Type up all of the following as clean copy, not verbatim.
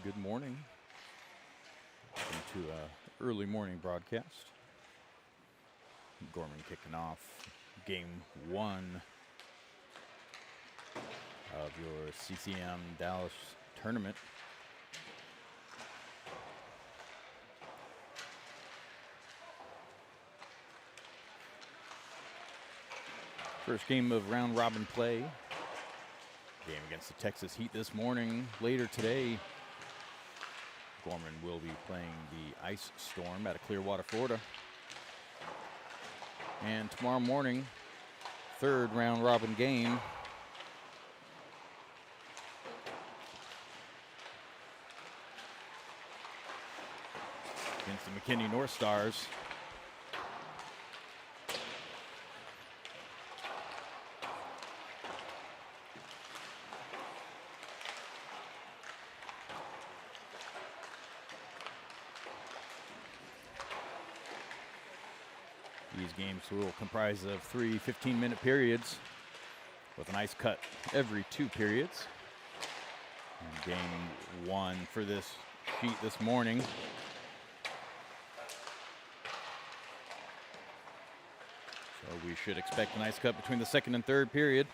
good morning. Welcome to an early morning broadcast. Gorman kicking off game 1 of your CCM Dallas Tournament. First game of round robin play. Game against the Texas Heat this morning. Later today, Gorman will be playing the Ice Storm out of Clearwater, Florida. And tomorrow morning, third round robin game against the McKinney North Stars. These games will comprise of 3 15-minute periods with an ice cut every 2 periods. And game 1 for this sheet this morning. So we should expect an ice cut between the second and third period.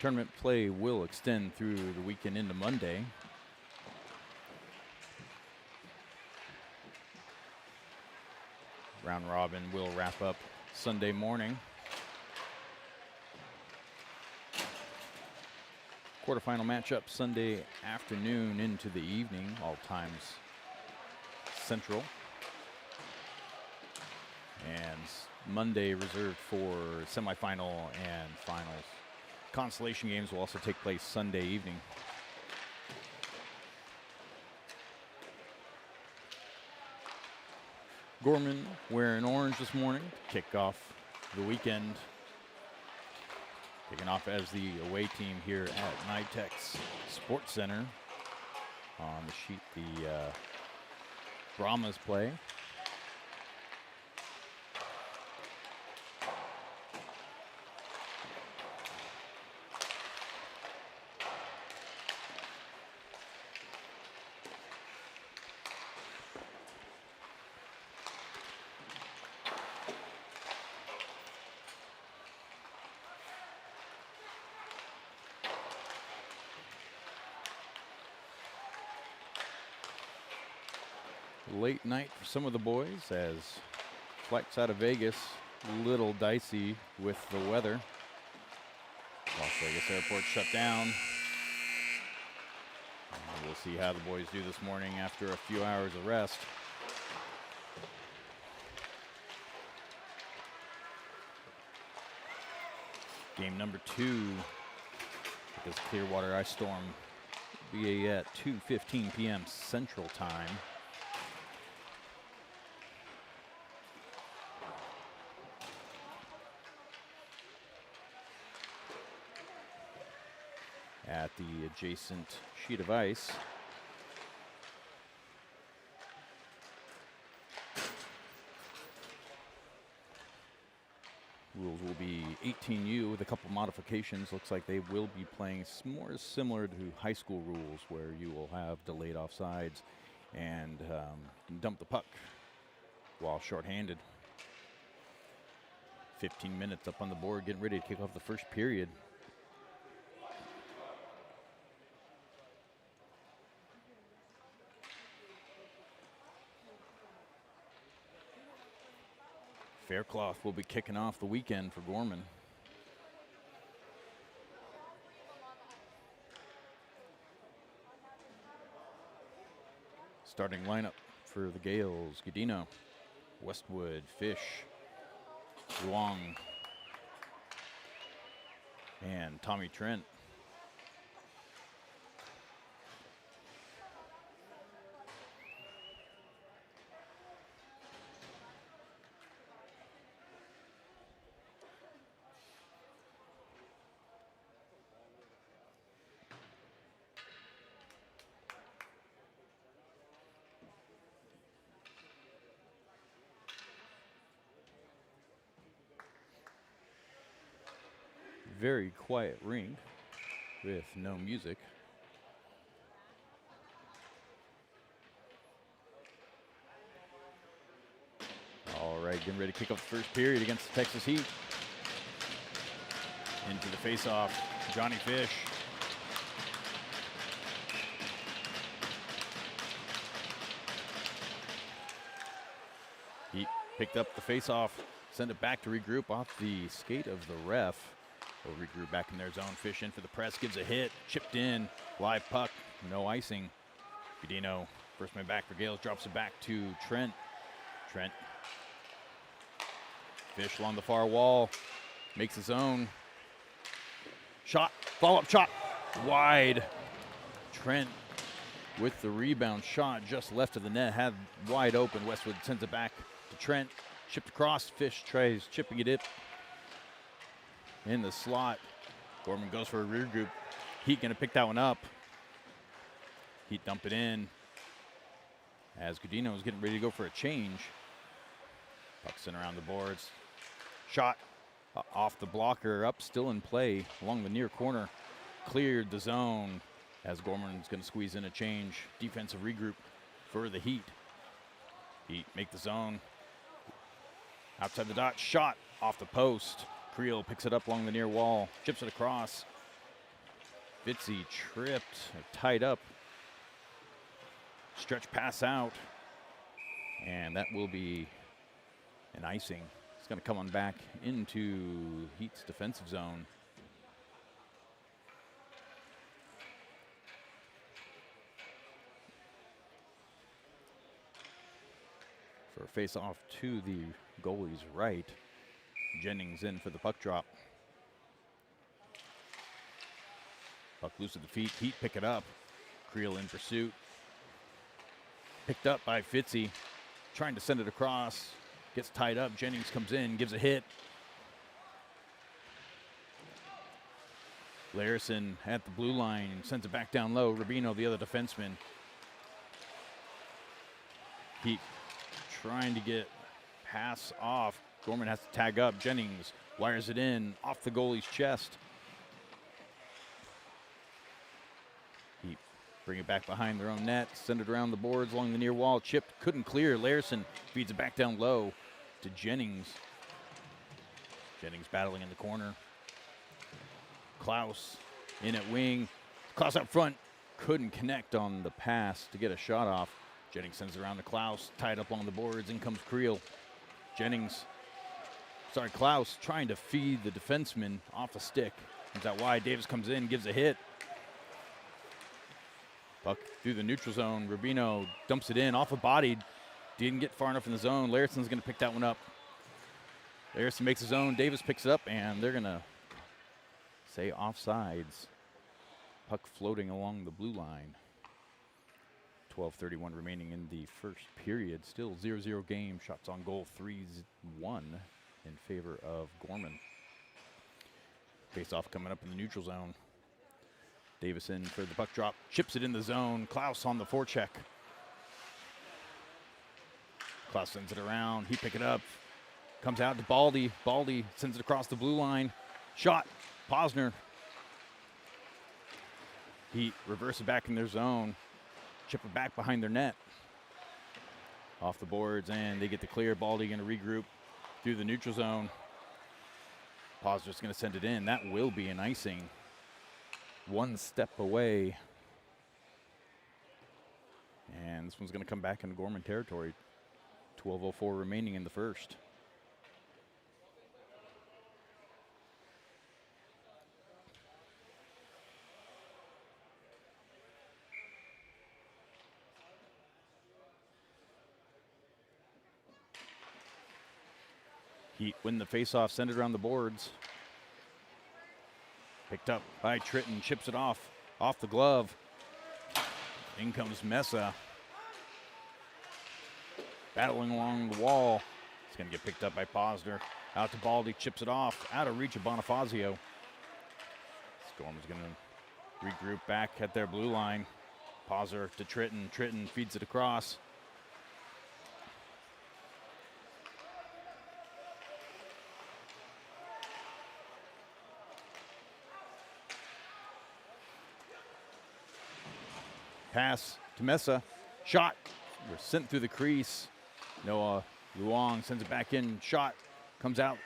Tournament play will extend through the weekend into Monday. Round robin will wrap up Sunday morning. Quarterfinal matchup Sunday afternoon into the evening, all times Central. And Monday reserved for semifinal and finals. Consolation games will also take place Sunday evening. Gorman wearing orange this morning to kick off the weekend. Kicking off as the away team here at Nytex Sports Center. On the sheet, the Brahmas play. Late night for some of the boys as flights out of Vegas, a little dicey with the weather. Las Vegas airport shut down. And we'll see how the boys do this morning after a few hours of rest. Game number 2 with this Clearwater Ice Storm will be at 2:15 p.m. Central Time. At the adjacent sheet of ice. Rules will be 18U with a couple modifications. Looks like they will be playing more similar to high school rules where you will have delayed offsides and dump the puck while shorthanded. 15 minutes up on the board, getting ready to kick off the first period. Faircloth will be kicking off the weekend for Gorman. Starting lineup for the Gales: Godino, Westwood, Fish, Luong, and Tommy Trent. very quiet rink with no music. All right, getting ready to kick off the first period against the Texas Heat. Into the face-off, Johnny Fish. Heat picked up the face-off, send it back to regroup off the skate of the ref. They'll regroup back in their zone. Fish in for the press, gives a hit, chipped in, live puck, no icing. Budino, first man back for Gales, drops it back to Trent. Trent. Fish along the far wall, makes his own. Shot, follow-up shot, wide. Trent with the rebound shot just left of the net, had wide open. Westwood sends it back to Trent, chipped across. Fish tries chipping it in the slot. Gorman goes for a rear group. Heat gonna pick that one up. Heat dump it in as Gudino is getting ready to go for a change. Puck's in around the boards. Shot off the blocker, up, still in play along the near corner. Cleared the zone as Gorman's going to squeeze in a change. Defensive regroup for the Heat. Heat make the zone. Outside the dot, shot off the post. Creel picks it up along the near wall, chips it across. Fitzy tripped, tied up. Stretch pass out. And that will be an icing. It's going to come on back into Heat's defensive zone. For a face-off to the goalie's right. Jennings in for the puck drop. Puck loose at the feet. Heat pick it up. Creel in pursuit. Picked up by Fitzy. Trying to send it across. Gets tied up. Jennings comes in, gives a hit. Larison at the blue line, sends it back down low. Rubino, the other defenseman. Heat trying to get pass off. Gorman has to tag up. Jennings wires it in off the goalie's chest. Heat bring it back behind their own net, send it around the boards along the near wall. Chipped, couldn't clear. Larison feeds it back down low to Jennings. Jennings battling in the corner. Klaus in at wing. Klaus up front, couldn't connect on the pass to get a shot off. Jennings sends it around to Klaus, tied up on the boards. In comes Creel. Klaus trying to feed the defenseman off a stick. Comes out wide. Davis comes in, gives a hit. Puck through the neutral zone. Rubino dumps it in off a body. Didn't get far enough in the zone. Larison's going to pick that one up. Larison makes his own. Davis picks it up, and they're going to say offsides. Puck floating along the blue line. 12:31 remaining in the first period. Still 0-0 game. Shots on goal 3-1 in favor of Gorman. Face-off coming up in the neutral zone. Davis in for the puck drop. Chips it in the zone. Klaus on the forecheck. Klaus sends it around. He pick it up. Comes out to Baldy. Baldy sends it across the blue line. Shot. Posner. Heat reverse it back in their zone. Chip it back behind their net. Off the boards, and they get the clear. Baldy going to regroup through the neutral zone. Posner's going to send it in. That will be an icing. One step away. And this one's going to come back into Gorman territory. 12:04 remaining in the first. Heat win the faceoff, send it around the boards. Picked up by Tritton, chips it off the glove. In comes Mesa. Battling along the wall. It's going to get picked up by Posner. Out to Baldy, chips it off, out of reach of Bonifazio. Storm's going to regroup back at their blue line. Posner to Tritton. Tritton feeds it across. Pass to Mesa. Shot. We're sent through the crease. Noah Luong sends it back in. Shot. Comes out.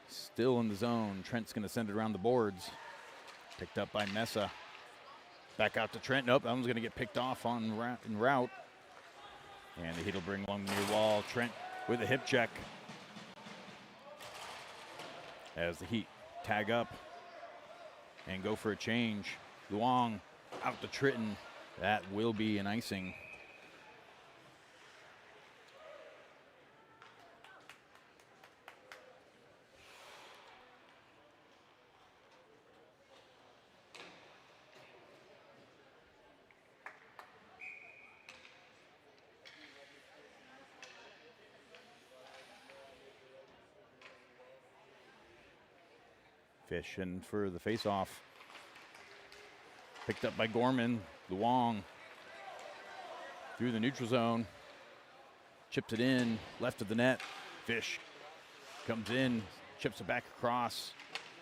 Still in the zone. Trent's going to send it around the boards. Picked up by Mesa. Back out to Trent. Nope, that one's going to get picked off en route. And the Heat will bring along the near wall. Trent with a hip check. As the Heat tag up and go for a change. Luong out to Tritton. That will be an icing. Fish in for the face-off. Picked up by Gorman. Luong through the neutral zone. Chips it in, left of the net. Fish comes in, chips it back across.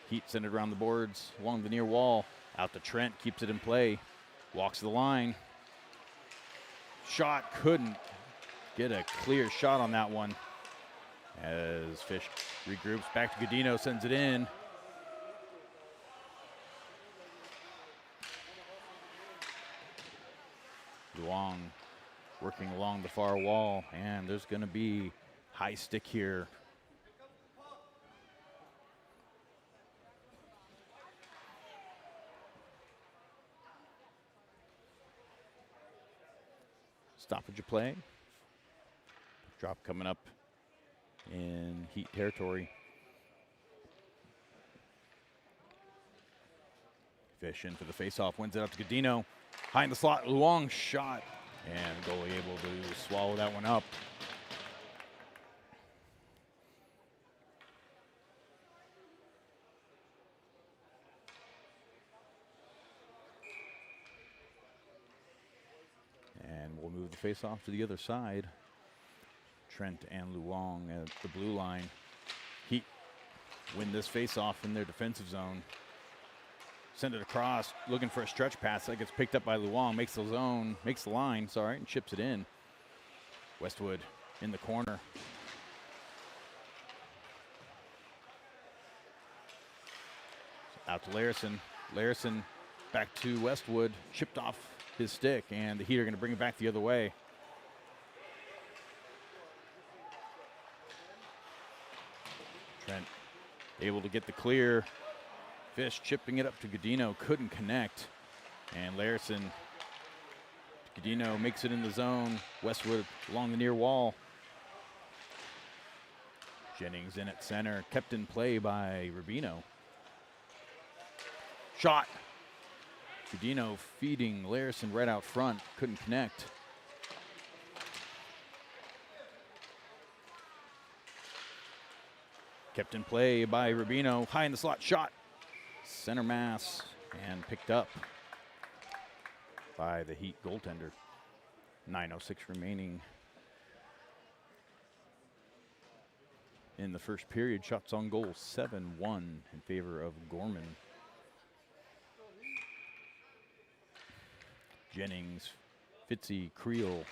Heat send it around the boards, along the near wall. Out to Trent, keeps it in play. Walks the line. Shot, couldn't get a clear shot on that one. As Fish regroups, back to Godino, sends it in. Luong working along the far wall, and there's going to be high stick here. Stoppage of play. Drop coming up in Heat territory. Fish in for the faceoff, wins it up to Godino. High in the slot, Luong shot, and goalie able to swallow that one up. And we'll move the faceoff to the other side. Trent and Luong at the blue line. Heat win this faceoff in their defensive zone. Send it across, looking for a stretch pass. That gets picked up by Luong, makes the line, and chips it in. Westwood in the corner. Out to Larison. Larison back to Westwood, chipped off his stick, and the Heat are going to bring it back the other way. Trent able to get the clear. Fish chipping it up to Godino, couldn't connect. And Larison, Godino makes it in the zone. Westwood along the near wall. Jennings in at center, kept in play by Rubino. Shot. Godino feeding Larison right out front, couldn't connect. Kept in play by Rubino, high in the slot, shot. Center mass, and picked up by the Heat goaltender. 9:06 remaining in the first period. Shots on goal, 7-1 in favor of Gorman. Jennings, Fitzy, Creel,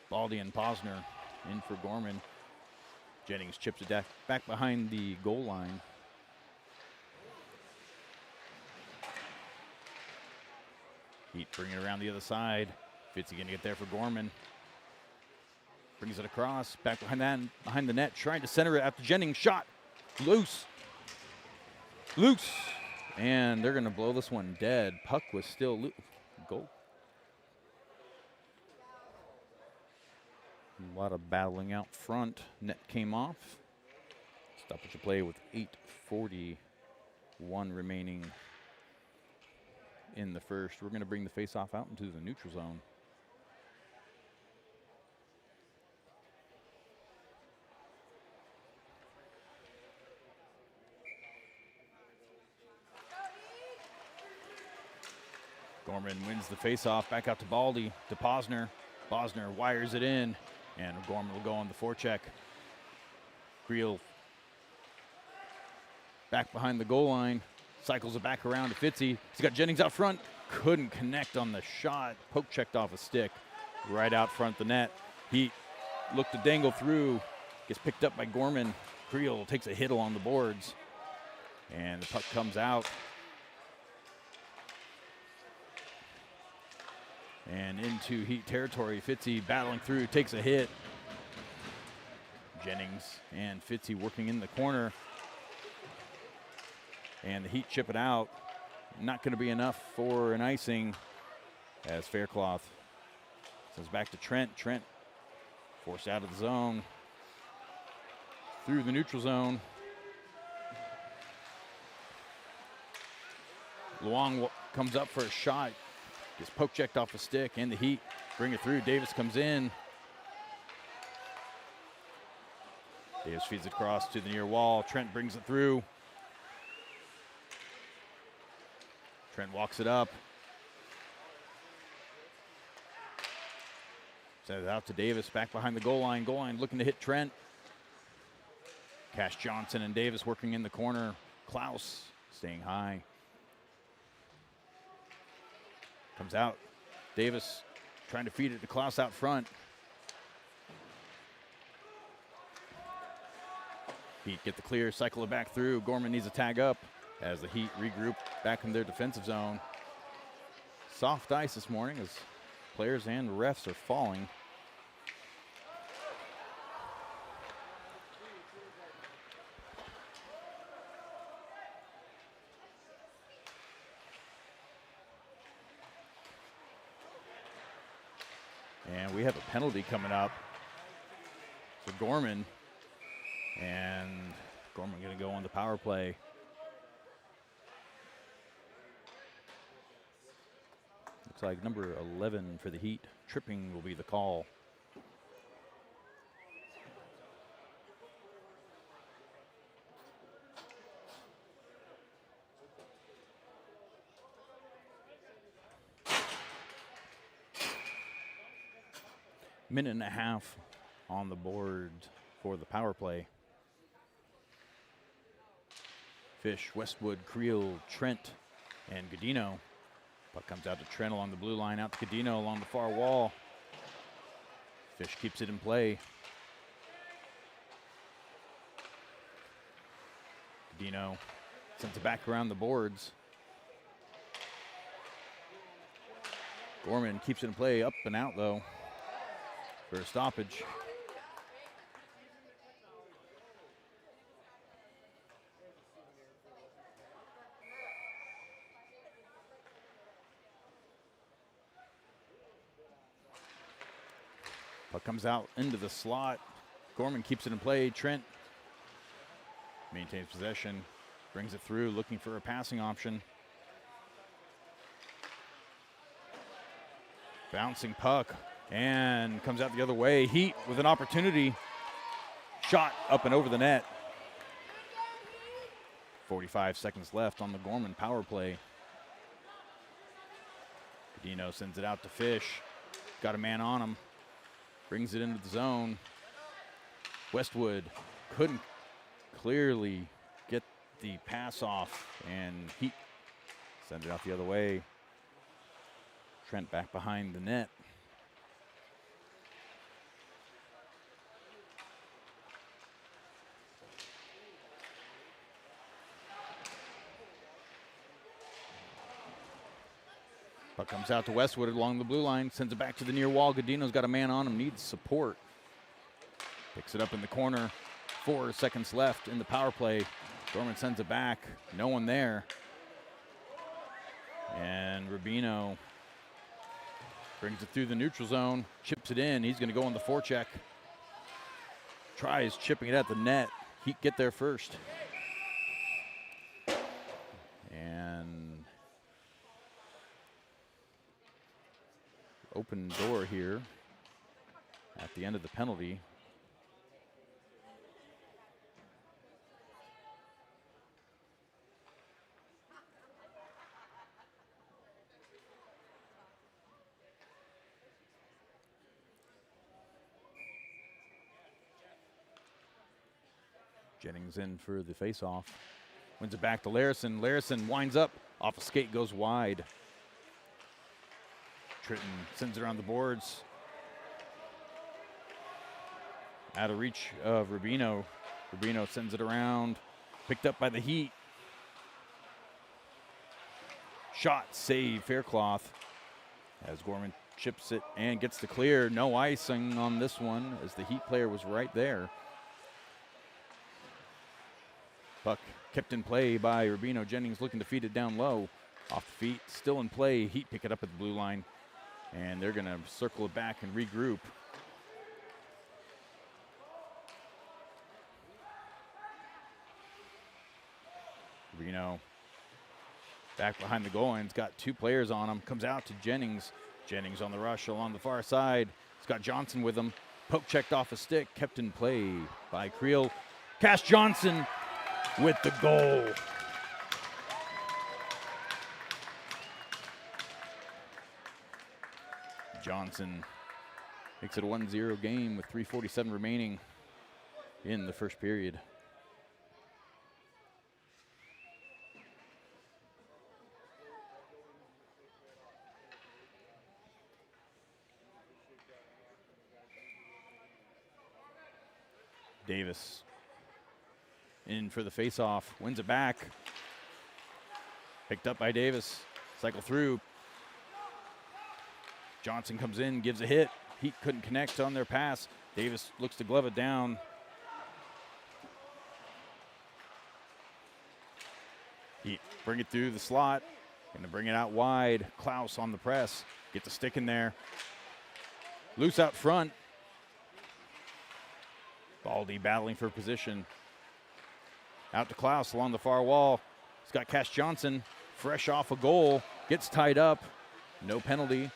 Baldy, and Posner in for Gorman. Jennings chips it back behind the goal line. Heat bringing it around the other side. Fitzy going to get there for Gorman. Brings it across, back behind the net, trying to center it after Jennings. Shot, loose. And they're going to blow this one dead. Puck was still loose. Goal. A lot of battling out front. Net came off. Stoppage of play with 8:41 remaining in the first. We're going to bring the face-off out into the neutral zone. Gorman wins the face-off, back out to Baldy, to Posner. Posner wires it in, and Gorman will go on the forecheck. Creel back behind the goal line, cycles it back around to Fitzy. He's got Jennings out front, couldn't connect on the shot. Poke checked off a stick right out front the net. He looked to dangle through, gets picked up by Gorman. Creel takes a hit along the boards, and the puck comes out. And into Heat territory. Fitzy battling through, takes a hit. Jennings and Fitzy working in the corner. And the Heat chip it out. Not going to be enough for an icing as Faircloth sends back to Trent. Trent forced out of the zone. Through the neutral zone. Luong comes up for a shot. Gets poke checked off a stick, and the Heat bring it through. Davis comes in. Davis feeds it across to the near wall. Trent brings it through. Trent walks it up. Sends it out to Davis, back behind the goal line. Goal line looking to hit Trent. Cash Johnson and Davis working in the corner. Klaus staying high. Comes out. Davis trying to feed it to Klaus out front. Heat get the clear, cycle it back through. Gorman needs a tag up as the Heat regroup back in their defensive zone. Soft ice this morning as players and refs are falling. And we have a penalty coming up for Gorman. And Gorman going to go on the power play. Looks like number 11 for the Heat. Tripping will be the call. Minute and a half on the board for the power play. Fish, Westwood, Creel, Trent, and Godino. Puck comes out to Trent along the blue line, out to Godino along the far wall. Fish keeps it in play. Godino sends it back around the boards. Gorman keeps it in play, up and out though, for a stoppage. Puck comes out into the slot. Gorman keeps it in play. Trent maintains possession, brings it through, looking for a passing option. Bouncing puck, and comes out the other way. Heat with an opportunity. Shot up and over the net. 45 seconds left on the Gorman power play. Godino sends it out to Fish. Got a man on him. Brings it into the zone. Westwood couldn't clearly get the pass off, and Heat sends it out the other way. Trent back behind the net. Puck comes out to Westwood along the blue line, sends it back to the near wall. Godino's got a man on him, needs support. Picks it up in the corner. 4 seconds left in the power play. Gorman sends it back, no one there. And Rubino brings it through the neutral zone, chips it in. He's going to go on the forecheck. Tries chipping it at the net. Heat get there first. And open door here at the end of the penalty. Jennings in for the face-off. Wins it back to Larison. Larison winds up. Off a skate, goes wide. Tritton sends it around the boards. Out of reach of Rubino. Rubino sends it around. Picked up by the Heat. Shot, save, Faircloth. As Gorman chips it and gets the clear. No icing on this one as the Heat player was right there. Puck kept in play by Rubino. Jennings looking to feed it down low. Off the feet, still in play. Heat pick it up at the blue line. And they're going to circle it back and regroup. Rubino back behind the goal line. He's got two players on him. Comes out to Jennings. Jennings on the rush along the far side. He's got Johnson with him. Poke checked off a stick. Kept in play by Creel. Cash Johnson with the goal. Johnson makes it a 1-0 game with 3:47 remaining in the first period. Davis in for the faceoff, wins it back. Picked up by Davis, cycle through. Johnson comes in, gives a hit. Heat couldn't connect on their pass. Davis looks to glove it down. Heat bring it through the slot, gonna bring it out wide. Klaus on the press, get the stick in there. Loose out front. Baldy battling for position. Out to Klaus along the far wall. He's got Cash Johnson, fresh off a goal, gets tied up, no penalty.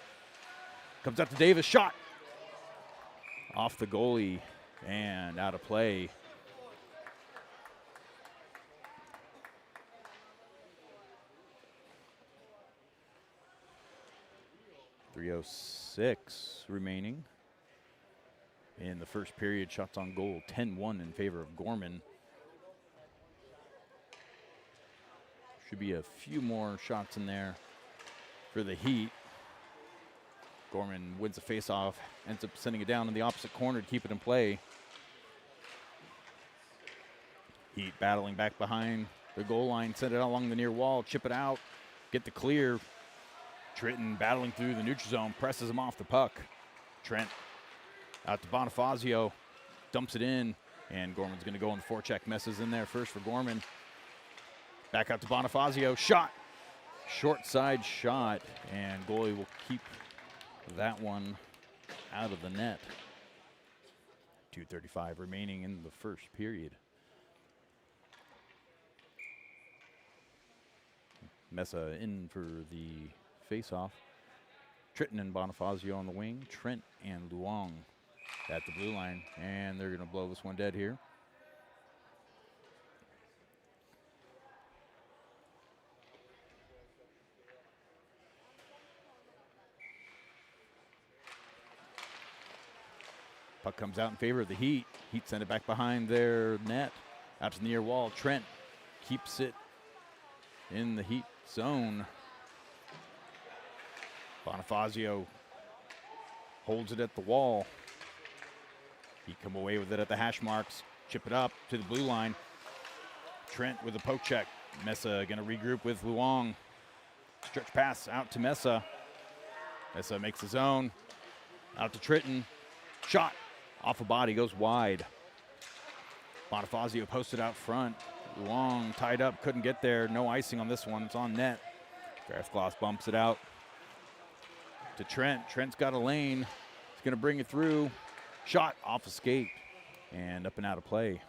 Comes out to Davis, shot. Off the goalie and out of play. .306 remaining in the first period. Shots on goal, 10-1 in favor of Gorman. Should be a few more shots in there for the Heat. Gorman wins the faceoff, ends up sending it down in the opposite corner to keep it in play. Heat battling back behind the goal line, send it out along the near wall, chip it out, get the clear. Tritton battling through the neutral zone, presses him off the puck. Trent out to Bonifazio, dumps it in, and Gorman's going to go on the forecheck. Messes in there first for Gorman. Back out to Bonifazio, shot. Short side shot, and goalie will keep that one out of the net. 2:35 remaining in the first period. Mesa in for the face-off. Tritton and Bonifazio on the wing. Trent and Luong at the blue line, and they're going to blow this one dead here. Puck comes out in favor of the Heat. Heat send it back behind their net. Out to the near wall. Trent keeps it in the Heat zone. Bonifazio holds it at the wall. Heat come away with it at the hash marks. Chip it up to the blue line. Trent with a poke check. Mesa going to regroup with Luong. Stretch pass out to Mesa. Mesa makes his own. Out to Tritton. Shot. Off a body, goes wide. Bonifazio posted out front. Luong tied up, couldn't get there. No icing on this one, it's on net. Faircloth bumps it out to Trent. Trent's got a lane. He's gonna bring it through. Shot off a skate and up and out of play.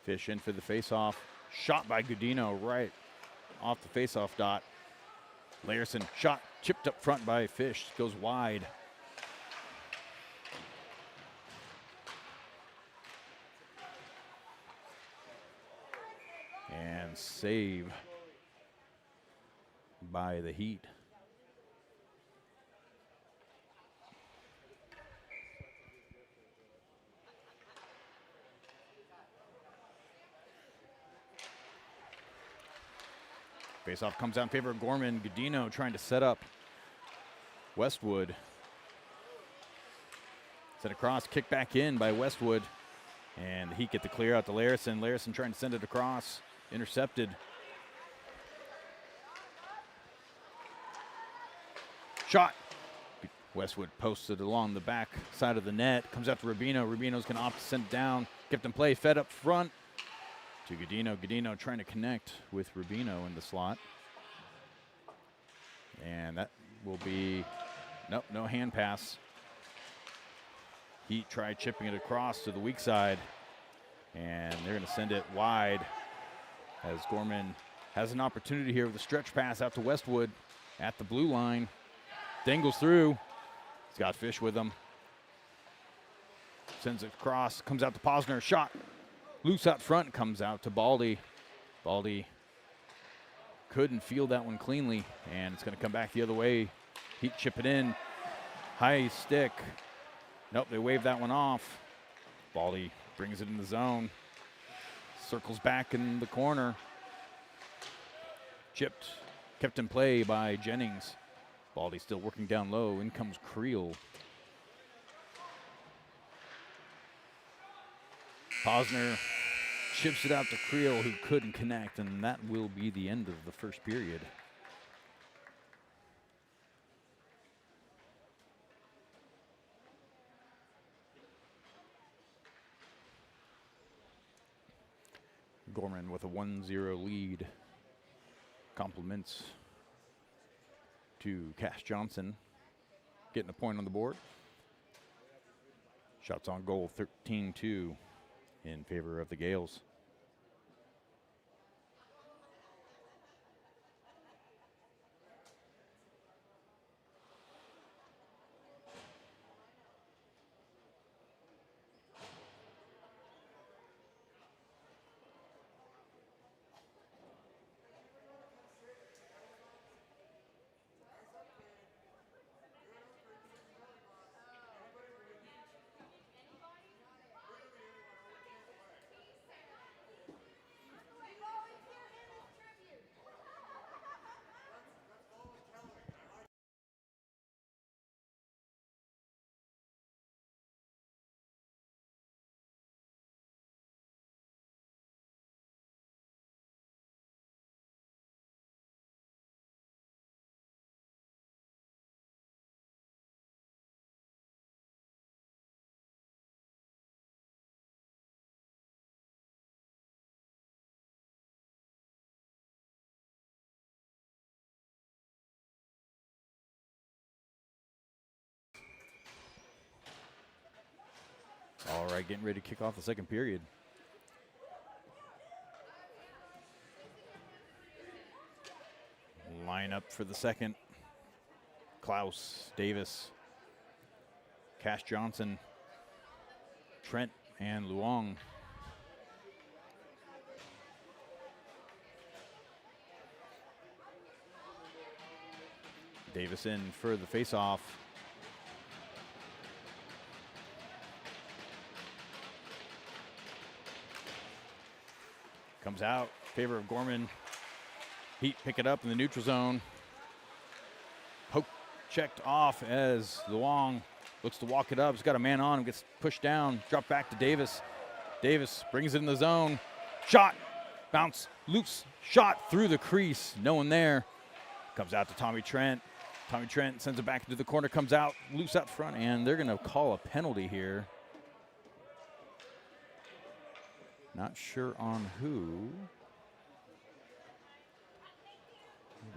Fish in for the faceoff. Shot by Gudino right off the faceoff dot. Layerson shot chipped up front by Fish. Goes wide. And save by the Heat. Faceoff comes out in favor of Gorman. Godino trying to set up Westwood. Set across, kick back in by Westwood. And the Heat get the clear out to Larison. Larison trying to send it across. Intercepted. Shot. Westwood posted along the back side of the net. Comes out to Rubino. Rubino's going to opt to send it down. Kept in play, fed up front to Godino. Godino trying to connect with Rubino in the slot. And that will be, nope, no hand pass. Heat tried chipping it across to the weak side. And they're going to send it wide as Gorman has an opportunity here with a stretch pass out to Westwood at the blue line. Dangles through. He's got Fish with him. Sends it across, comes out to Posner. Shot loose out front, comes out to Baldy. Baldy couldn't field that one cleanly, and it's going to come back the other way. Heat chip it in. High stick. Nope, they wave that one off. Baldy brings it in the zone. Circles back in the corner. Chipped, kept in play by Jennings. Baldy still working down low. In comes Creel. Posner chips it out to Creel, who couldn't connect, and that will be the end of the first period. Gorman with a 1-0 lead. Compliments to Cash Johnson, getting a point on the board. Shots on goal, 13-2 in favor of the Gales. All right, getting ready to kick off the second period. Line up for the second. Klaus, Davis, Cash Johnson, Trent, and Luong. Davis in for the face-off. Comes out, favor of Gorman. Heat pick it up in the neutral zone. Poke checked off as Luong looks to walk it up. He's got a man on him, gets pushed down, drop back to Davis. Davis brings it in the zone. Shot, bounce, loose, shot through the crease. No one there. Comes out to Tommy Trent. Tommy Trent sends it back into the corner, comes out, loose out front, and they're going to call a penalty here. Not sure on who.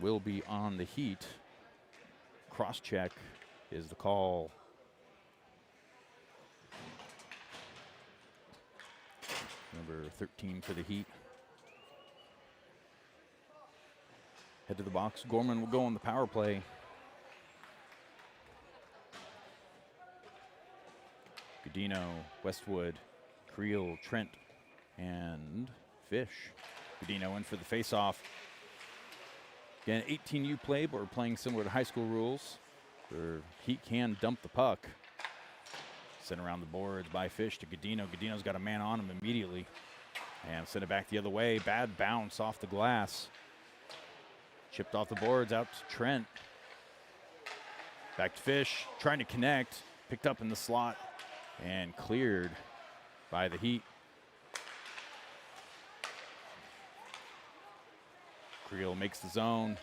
Will be on the Heat. Cross-check is the call. Number 13 for the Heat. Head to the box. Gorman will go on the power play. Godino, Westwood, Creel, Trent, and Fish. Godino in for the face-off. Again, 18U play, but we're playing similar to high school rules, where Heat can dump the puck. Sent around the boards by Fish to Godino. Godino's got a man on him immediately. And send it back the other way. Bad bounce off the glass. Chipped off the boards out to Trent. Back to Fish, trying to connect. Picked up in the slot and cleared by the Heat. Creel makes the zone.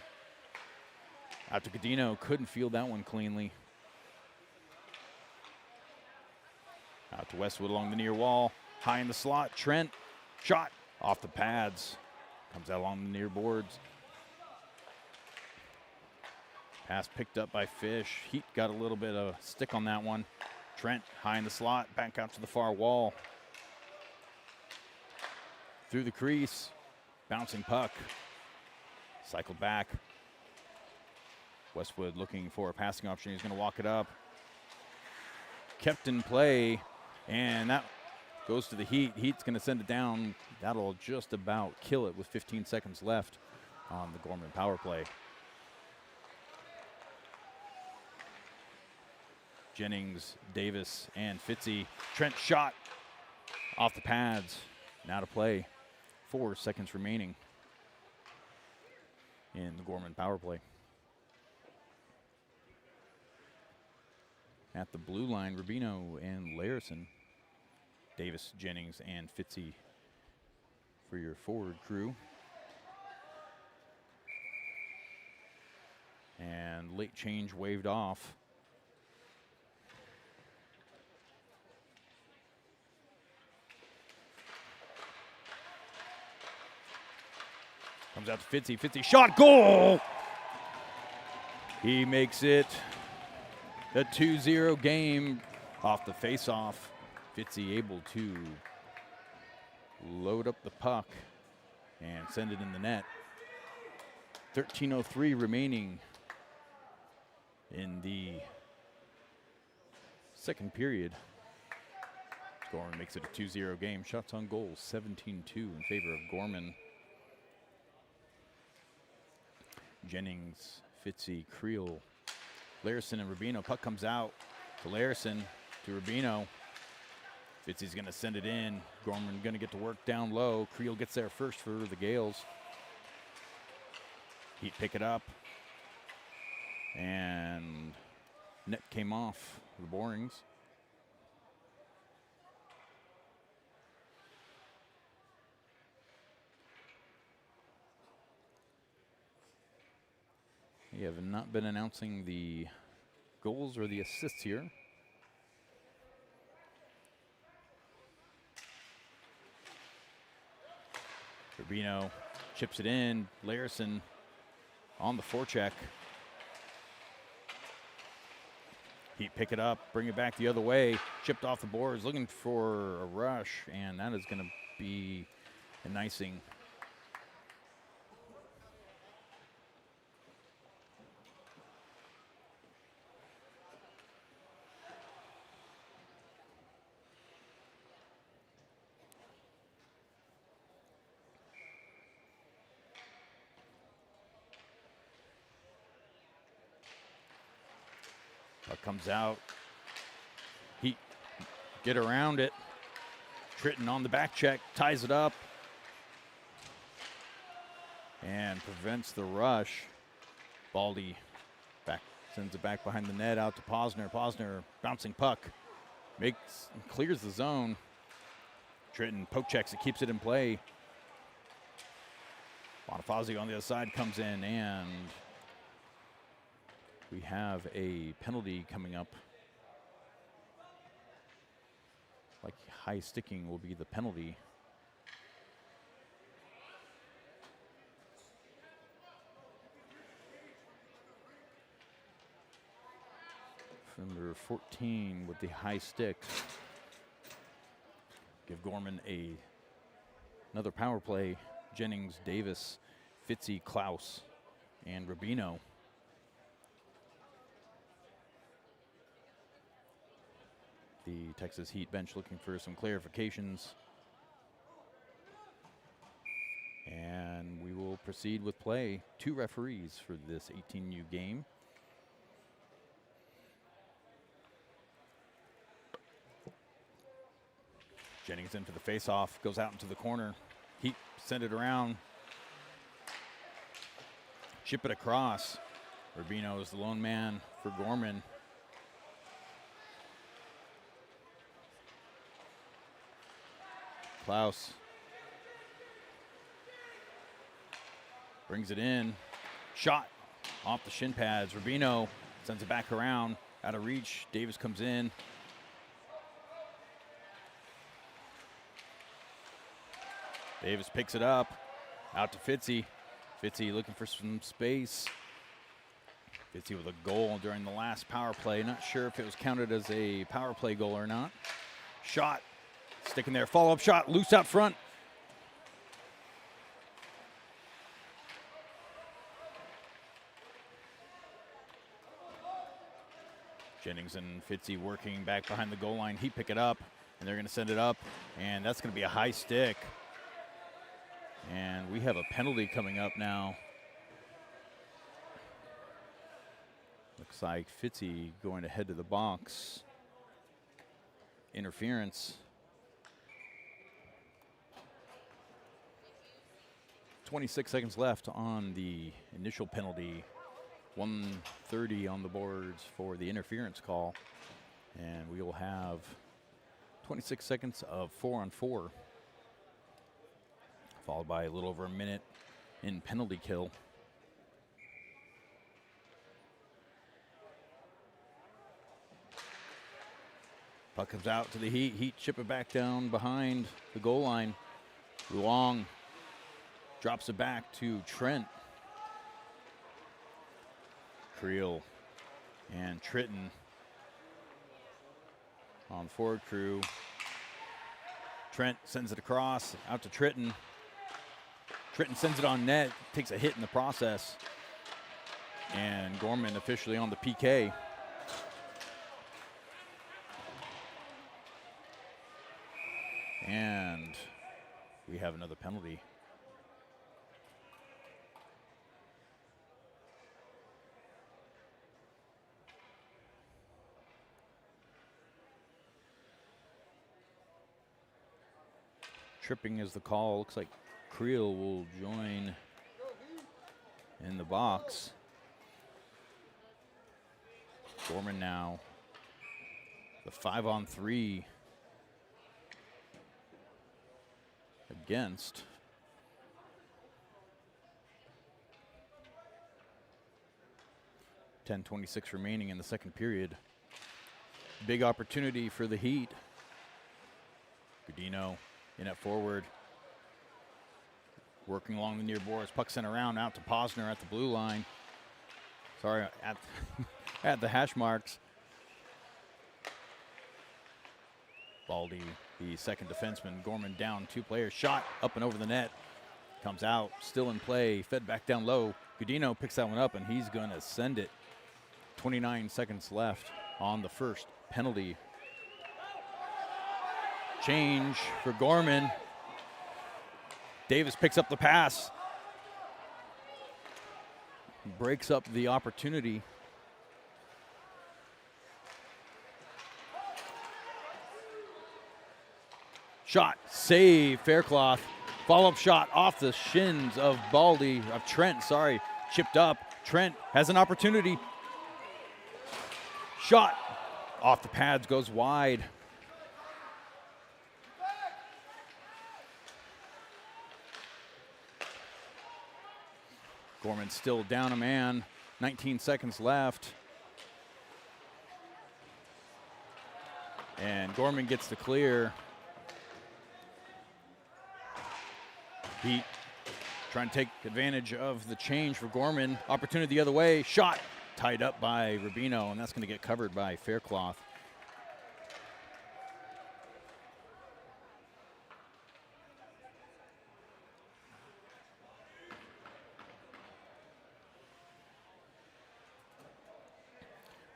Out to Godino, couldn't field that one cleanly. Out to Westwood along the near wall. High in the slot, Trent. Shot off the pads. Comes out along the near boards. Pass picked up by Fish. Heat got a little bit of stick on that one. Trent high in the slot, back out to the far wall. Through the crease, bouncing puck. Cycled back. Westwood looking for a passing option. He's going to walk it up. Kept in play, and that goes to the Heat. Heat's going to send it down. That'll just about kill it with 15 seconds left on the Gorman power play. Jennings, Davis, and Fitzy. Trent shot off the pads. Now to play. 4 seconds remaining in the Gorman power play. At the blue line, Rubino and Larison. Davis, Jennings, and Fitzy for your forward crew. And late change waved off. Comes out to Fitzy. Fitzy shot, goal! He makes it a 2-0 game off the face-off. Fitzy able to load up the puck and send it in the net. 13:03 remaining in the second period. Gorman makes it a 2-0 game. Shots on goal, 17-2 in favor of Gorman. Jennings, Fitzy, Creel, Larison, and Rubino. Puck comes out to Larison, to Rubino. Fitzy's going to send it in. Gorman going to get to work down low. Creel gets there first for the Gales. Heat pick it up. And net came off the Borings. We have not been announcing the goals or the assists here. Rubino chips it in. Larison on the forecheck. Heat pick it up, bring it back the other way. Chipped off the boards, looking for a rush, and that is going to be an icing. Puck comes out. Heat get around it. Tritton on the back check, ties it up. And prevents the rush. Baldy back, sends it back behind the net out to Posner. Posner bouncing puck. Clears the zone. Tritton poke checks it, keeps it in play. Bonifazio on the other side comes in, and we have a penalty coming up. Like high sticking will be the penalty. Number 14 with the high stick. Give Gorman another power play. Jennings, Davis, Fitzy, Klaus, and Rubino. The Texas Heat bench looking for some clarifications. And proceed with play. 2 referees for this 18U game. Jennings in for the face-off, goes out into the corner. Heat send it around. Chip it across. Rubino is the lone man for Gorman. Klaus brings it in. Shot off the shin pads. Rubino sends it back around. Out of reach. Davis comes in. Davis picks it up. Out to Fitzy. Fitzy looking for some space. Fitzy with a goal during the last power play. Not sure if it was counted as a power play goal or not. Shot. Sticking there. Follow-up shot. Loose out front. Jennings and Fitzy working back behind the goal line. He pick it up, and they're going to send it up, and that's going to be a high stick. And we have a penalty coming up now. Looks like Fitzy going to head to the box. Interference. 26 seconds left on the initial penalty. 1:30 on the boards for the interference call. And we will have 26 seconds of 4-on-4. Followed by a little over a minute in penalty kill. Puck comes out to the Heat. Heat chip it back down behind the goal line. Luong drops it back to Trent. Creel and Tritton on forward crew. Trent sends it across, out to Tritton. Tritton sends it on net, takes a hit in the process. And Gorman officially on the PK. And we have another penalty. Tripping is the call. Looks like Creel will join in the box. Gorman now. The 5-on-3 against. .10:26 remaining in the second period. Big opportunity for the Heat. Godino in at forward. Working along the near boards. Puck sent around out to Posner at the blue line. Sorry, at the hash marks. Baldy, the second defenseman. Gorman down 2 players. Shot up and over the net. Comes out, still in play. Fed back down low. Godino picks that one up, and he's going to send it. 29 seconds left on the first penalty. Change for Gorman. Davis picks up the pass. Breaks up the opportunity. Shot, save, Faircloth. Follow-up shot off the shins of Trent, chipped up. Trent has an opportunity. Shot off the pads, goes wide. Gorman still down a man. 19 seconds left. And Gorman gets the clear. Heat trying to take advantage of the change for Gorman. Opportunity the other way. Shot tied up by Rubino, and that's going to get covered by Faircloth.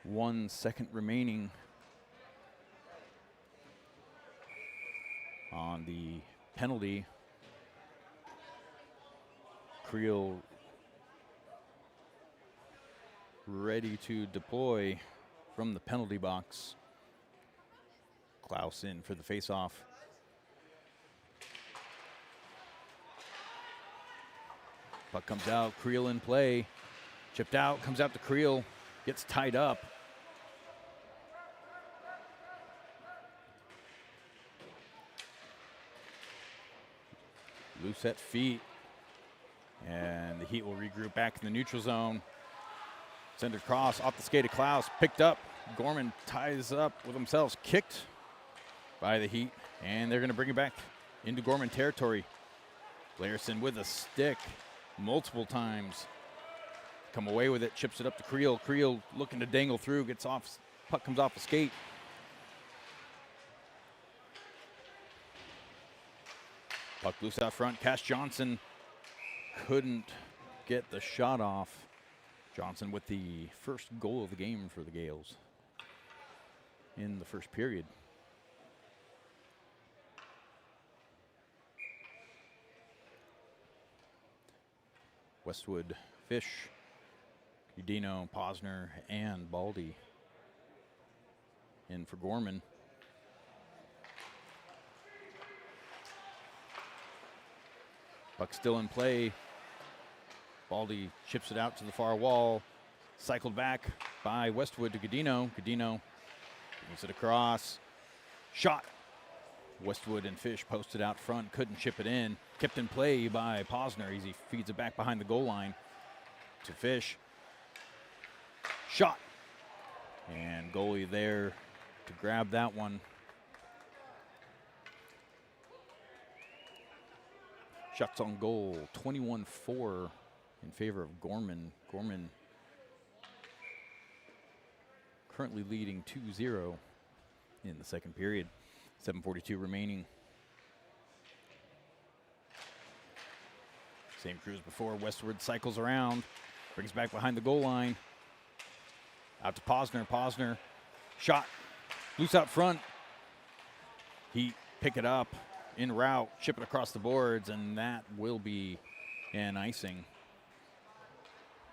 One second remaining on the penalty. Creel ready to deploy from the penalty box. Klaus in for the faceoff. Puck comes out, Creel in play. Chipped out, comes out to Creel, gets tied up. Loose at feet. And the Heat will regroup back in the neutral zone. Send it across, off the skate of Klaus, picked up. Gorman ties up with themselves, kicked by the Heat, and they're going to bring it back into Gorman territory. Larson with a stick multiple times. Come away with it, chips it up to Creel. Creel looking to dangle through, gets off, puck comes off the skate. Puck loose out front, Cash Johnson couldn't get the shot off. Johnson with the first goal of the game for the Gales in the first period. Westwood, Fish, Udino, Posner, and Baldy in for Gorman. Puck still in play. Baldy chips it out to the far wall. Cycled back by Westwood to Godino. Godino brings it across. Shot. Westwood and Fish posted out front. Couldn't chip it in. Kept in play by Posner as he feeds it back behind the goal line to Fish. Shot. And goalie there to grab that one. Shots on goal, 21-4 in favor of Gorman. Gorman currently leading 2-0 in the second period. 7:42 remaining. Same crew as before. Westward cycles around, brings back behind the goal line. Out to Posner. Posner, shot, loose out front. Heat pick it up en route, chip it across the boards, and that will be an icing.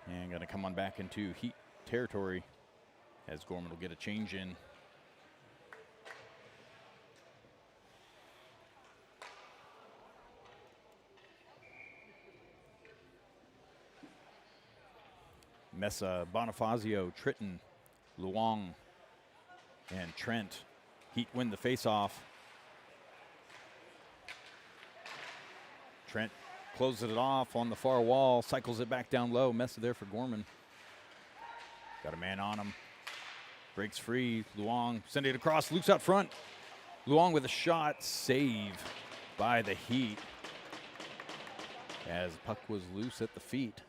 And going to come on back into Heat territory as Gorman will get a change in. Mesa, Bonifazio, Tritton, Luong, and Trent. Heat win the faceoff. Trent closes it off on the far wall, cycles it back down low. Mesa there for Gorman. Got a man on him. Breaks free. Luong send it across, loose out front. Luong with a shot, save by the Heat as the puck was loose at the feet.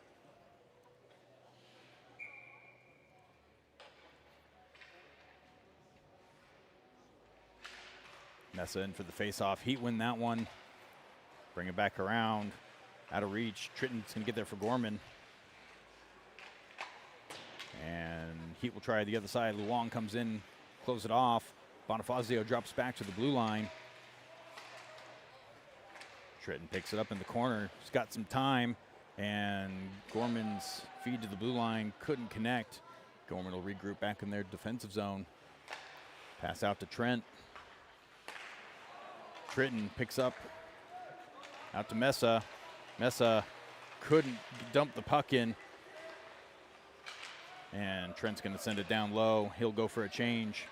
Mesa in for the faceoff. Heat win that one. Bring it back around. Out of reach. Tritton's going to get there for Gorman. And Heat will try the other side. Luong comes in, close it off. Bonifazio drops back to the blue line. Tritton picks it up in the corner. He's got some time. And Gorman's feed to the blue line couldn't connect. Gorman will regroup back in their defensive zone. Pass out to Trent. Tritton picks up out to Mesa. Mesa couldn't dump the puck in. And Trent's going to send it down low. He'll go for a change.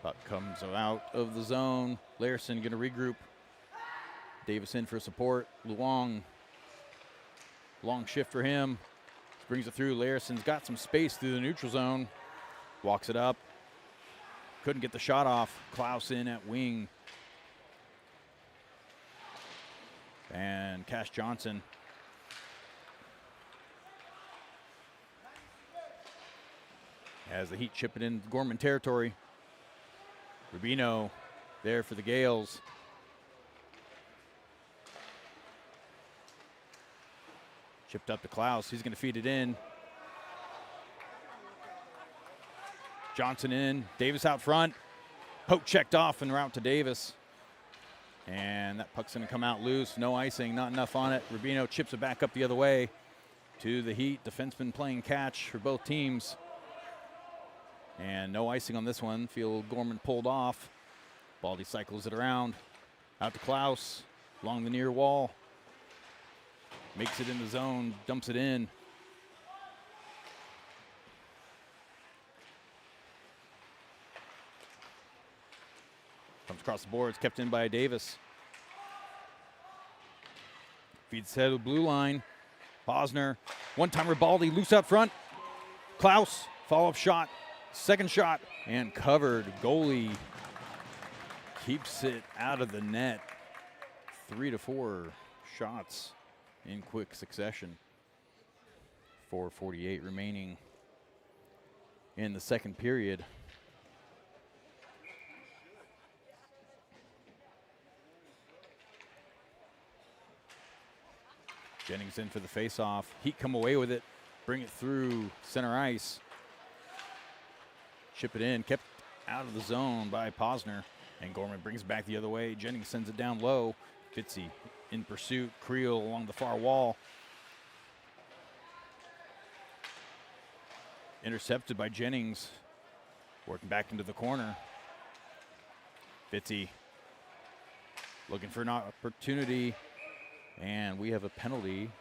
Puck comes out of the zone. Larson going to regroup. Davis in for support. Luong. Long shift for him. Brings it through. Larson's got some space through the neutral zone. Walks it up. Couldn't get the shot off. Klaus in at wing. And Cash Johnson. As the Heat chip it in Gorman territory. Rubino there for the Gales. Chipped up to Klaus. He's going to feed it in. Johnson in. Davis out front. Poke checked off en route to Davis. And that puck's going to come out loose. No icing, not enough on it. Rubino chips it back up the other way to the Heat. Defenseman playing catch for both teams. And no icing on this one. Feel Gorman pulled off. Baldy cycles it around. Out to Klaus. Along the near wall. Makes it in the zone. Dumps it in. Comes across the boards. Kept in by Davis. Feeds head of the blue line. Posner. One-timer Baldy. Loose out front. Klaus. Follow-up shot. Second shot. And covered. Goalie keeps it out of the net. 3 to 4 shots in quick succession. 4:48 remaining in the second period. Jennings in for the faceoff. Heat come away with it. Bring it through center ice. Chip it in. Kept out of the zone by Posner. And Gorman brings it back the other way. Jennings sends it down low. Fitzy in pursuit. Creel along the far wall. Intercepted by Jennings. Working back into the corner. Fitzy looking for an opportunity. And we have a penalty.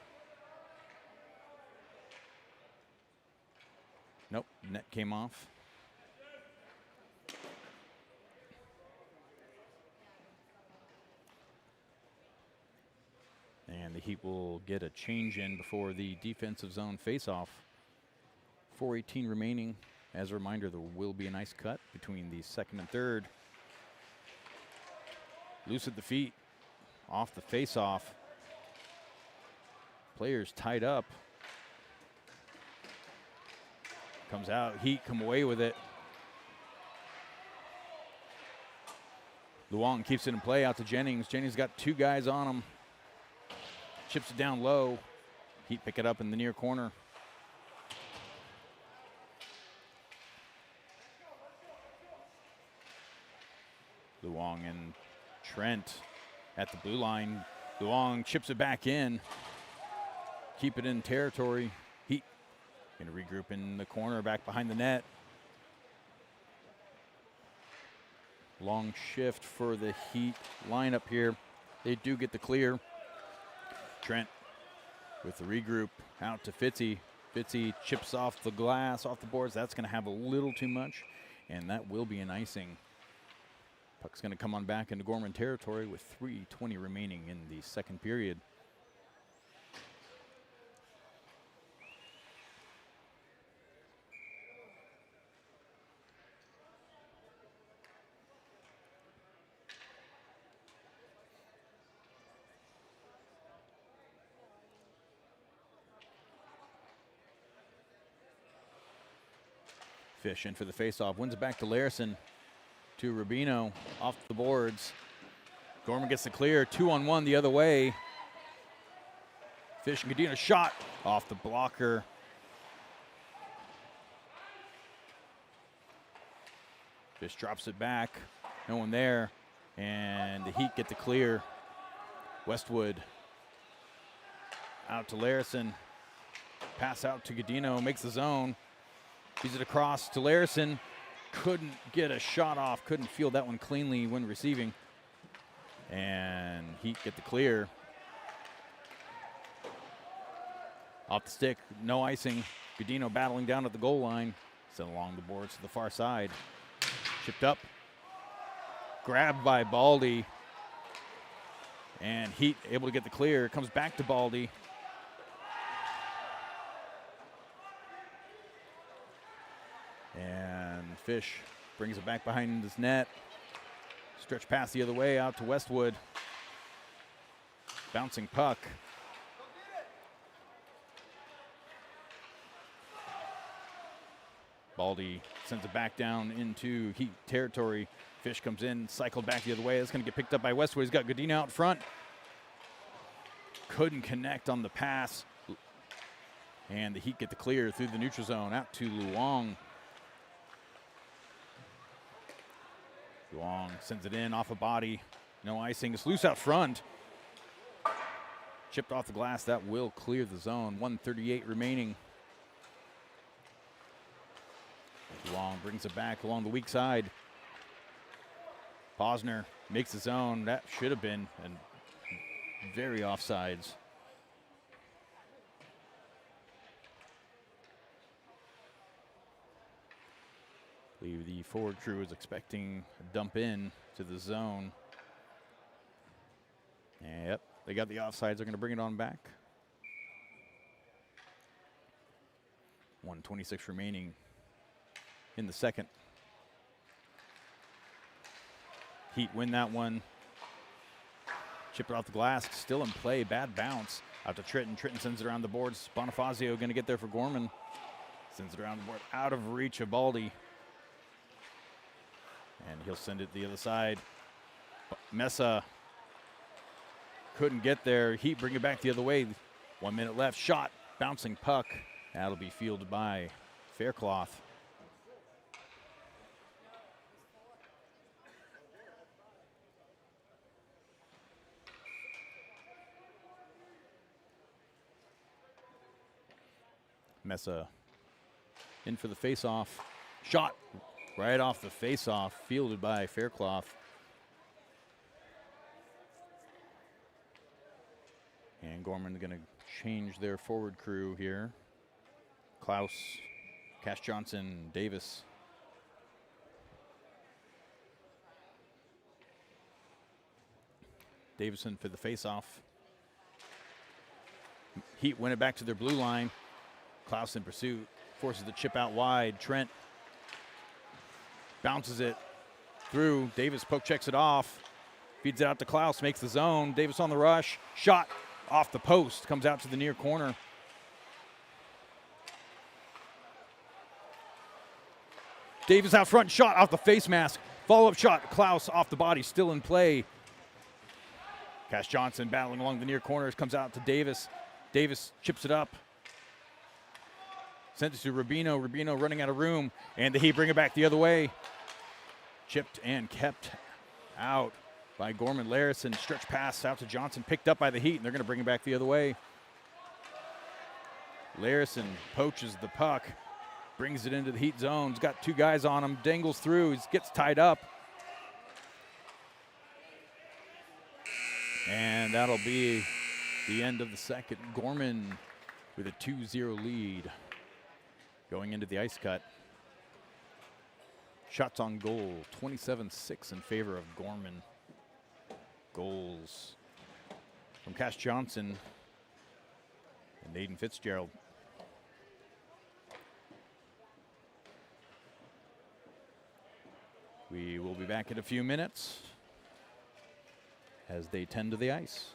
Nope, net came off. And the Heat will get a change in before the defensive zone face-off. 4:18 remaining. As a reminder, there will be a nice cut between the second and third. Loose at the feet, off the face-off. Players tied up. Comes out, Heat come away with it. Luong keeps it in play out to Jennings. Jennings got two guys on him. Chips it down low. Heat pick it up in the near corner. Luong and Trent at the blue line. Luong chips it back in. Keep it in territory. Heat going to regroup in the corner back behind the net. Long shift for the Heat lineup here. They do get the clear. Trent with the regroup out to Fitzy. Fitzy chips off the glass, off the boards. That's going to have a little too much, and that will be an icing. Puck's going to come on back into Gorman territory with 3:20 remaining in the second period. Fish in for the faceoff, wins it back to Larison, to Rubino, off the boards. Gorman gets the clear, 2-on-1 the other way. Fish and Godino shot off the blocker. Fish drops it back, no one there, and the Heat get the clear. Westwood out to Larison, pass out to Godino, makes the zone. Feeds it across to Larison. Couldn't get a shot off. Couldn't field that one cleanly when receiving. And Heat get the clear. Off the stick, no icing. Godino battling down at the goal line. Sent along the boards to the far side. Chipped up. Grabbed by Baldy. And Heat able to get the clear. Comes back to Baldy. And Fish brings it back behind his net. Stretch pass the other way out to Westwood. Bouncing puck. Baldy sends it back down into Heat territory. Fish comes in, cycled back the other way. It's going to get picked up by Westwood. He's got Godino out front. Couldn't connect on the pass. And the Heat get the clear through the neutral zone out to Luong. Long sends it in off a body. No icing. It's loose out front. Chipped off the glass. That will clear the zone. 1:38 remaining. Long brings it back along the weak side. Posner makes his own. That should have been and very offsides. I believe the forward crew is expecting a dump in to the zone. Yep, they got the offsides. They're going to bring it on back. 1:26 remaining in the second. Heat win that one. Chip it off the glass. Still in play. Bad bounce. Out to Tritton. Tritton sends it around the boards. Bonifazio going to get there for Gorman. Sends it around the board. Out of reach of Baldy. And he'll send it the other side. Mesa couldn't get there. Heat bring it back the other way. 1 minute left. Shot. Bouncing puck. That'll be fielded by Faircloth. Mesa in for the face-off. Shot right off the face-off, fielded by Faircloth. And Gorman going to change their forward crew here. Klaus, Cash Johnson, Davis. Davison for the face-off. Heat win it back to their blue line. Klaus in pursuit, forces the chip out wide. Trent bounces it through. Davis poke checks it off. Feeds it out to Klaus, makes the zone. Davis on the rush. Shot off the post, comes out to the near corner. Davis out front, shot off the face mask. Follow-up shot, Klaus off the body, still in play. Cash Johnson battling along the near corners, comes out to Davis. Davis chips it up. Sent it to Rubino. Rubino running out of room, and the Heat bring it back the other way. Chipped and kept out by Gorman. Larison, stretch pass out to Johnson, picked up by the Heat, and they're going to bring it back the other way. Larison poaches the puck, brings it into the Heat zone. He's got two guys on him, dangles through, he gets tied up. And that'll be the end of the second. Gorman with a 2-0 lead. Going into the ice cut. Shots on goal, 27-6 in favor of Gorman. Goals from Cash Johnson and Aiden Fitzgerald. We will be back in a few minutes as they tend to the ice.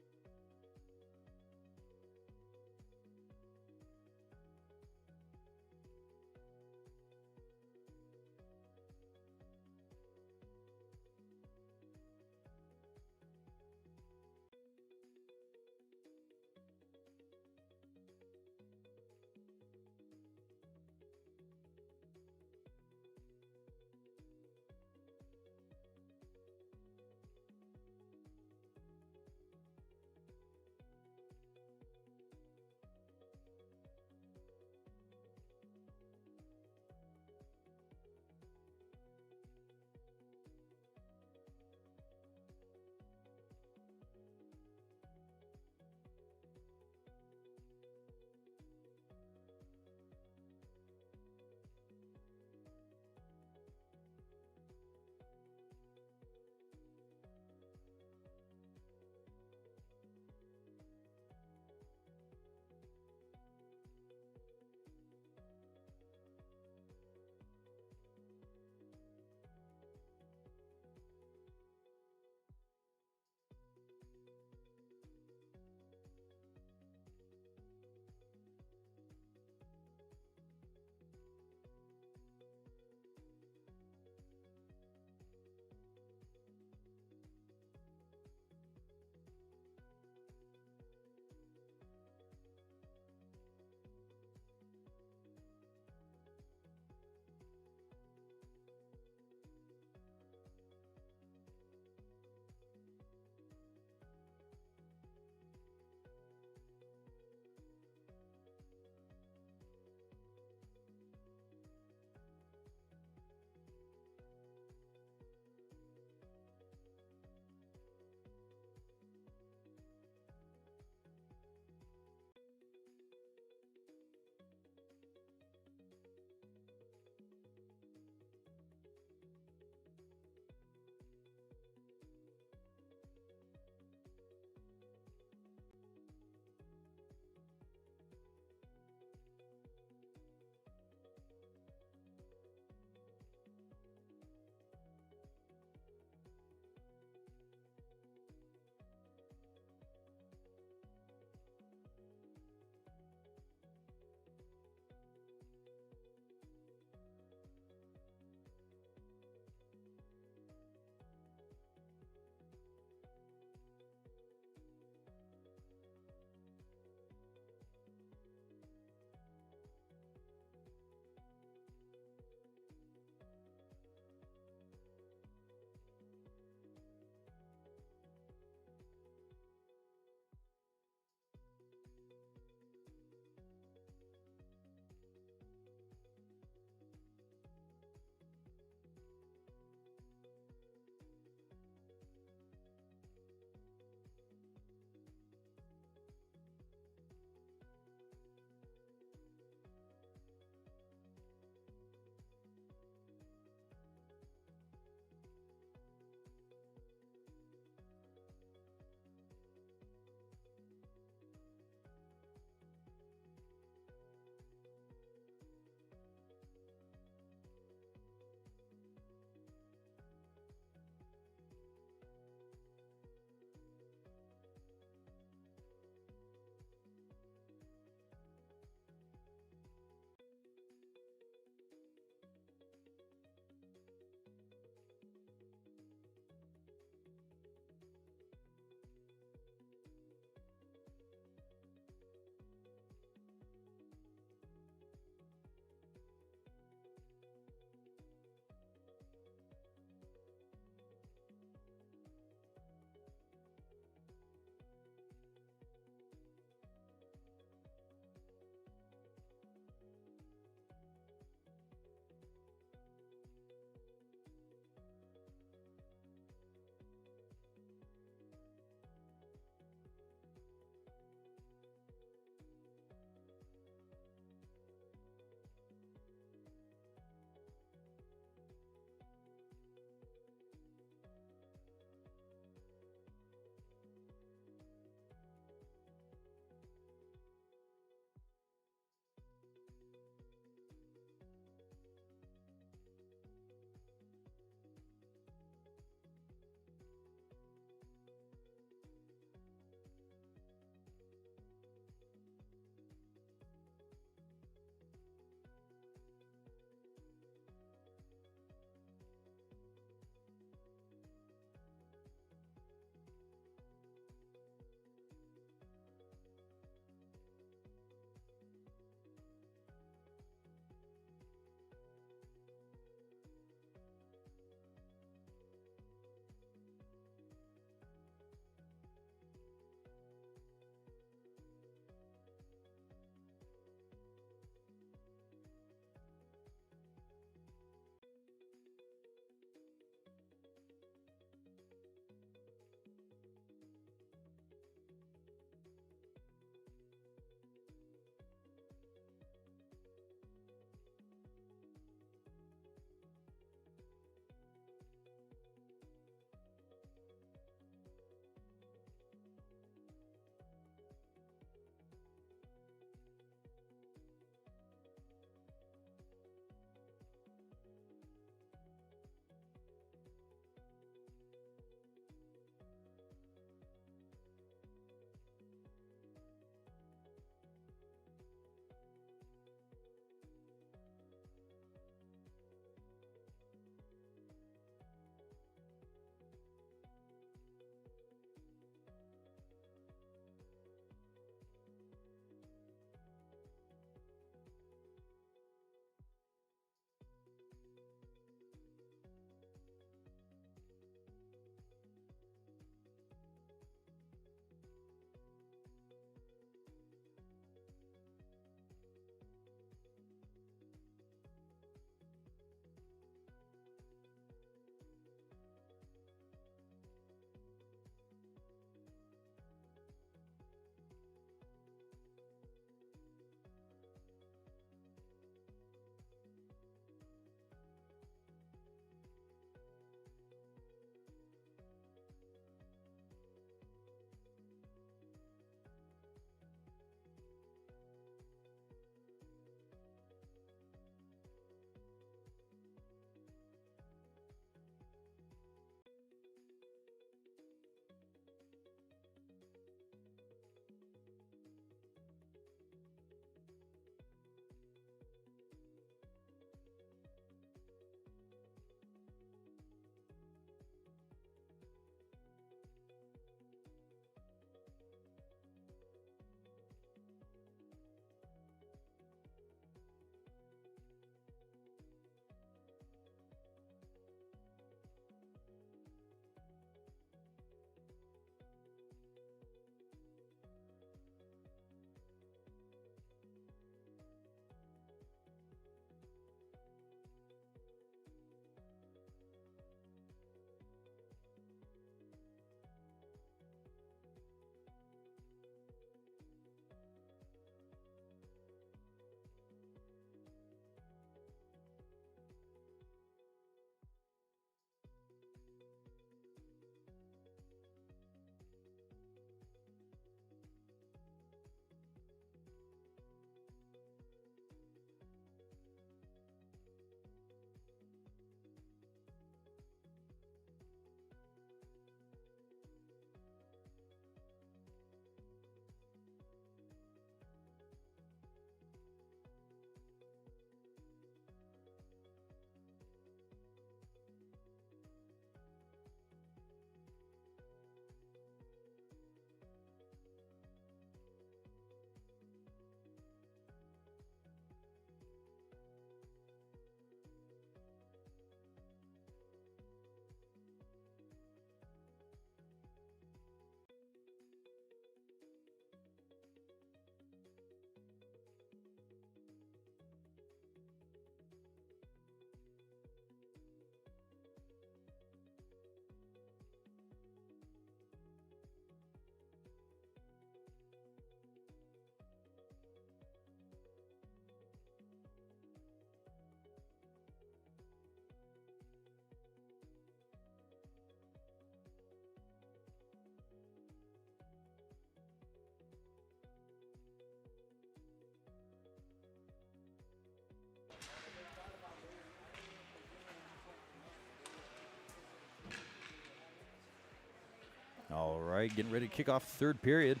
right, getting ready to kick off third period.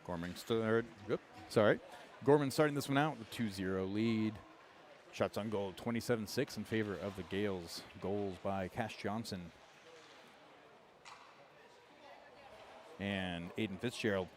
Gorman Gorman starting this one out with 2-0 lead. Shots on goal, 27-6 in favor of the Gales. Goals by Cash Johnson and Aiden Fitzgerald.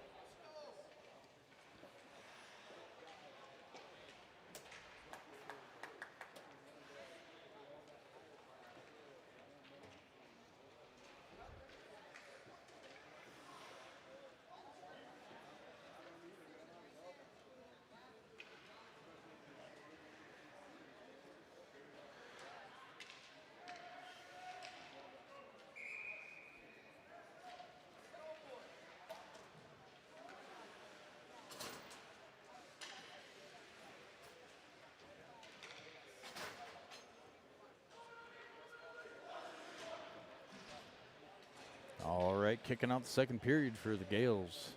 All right, kicking out the second period for the Gales.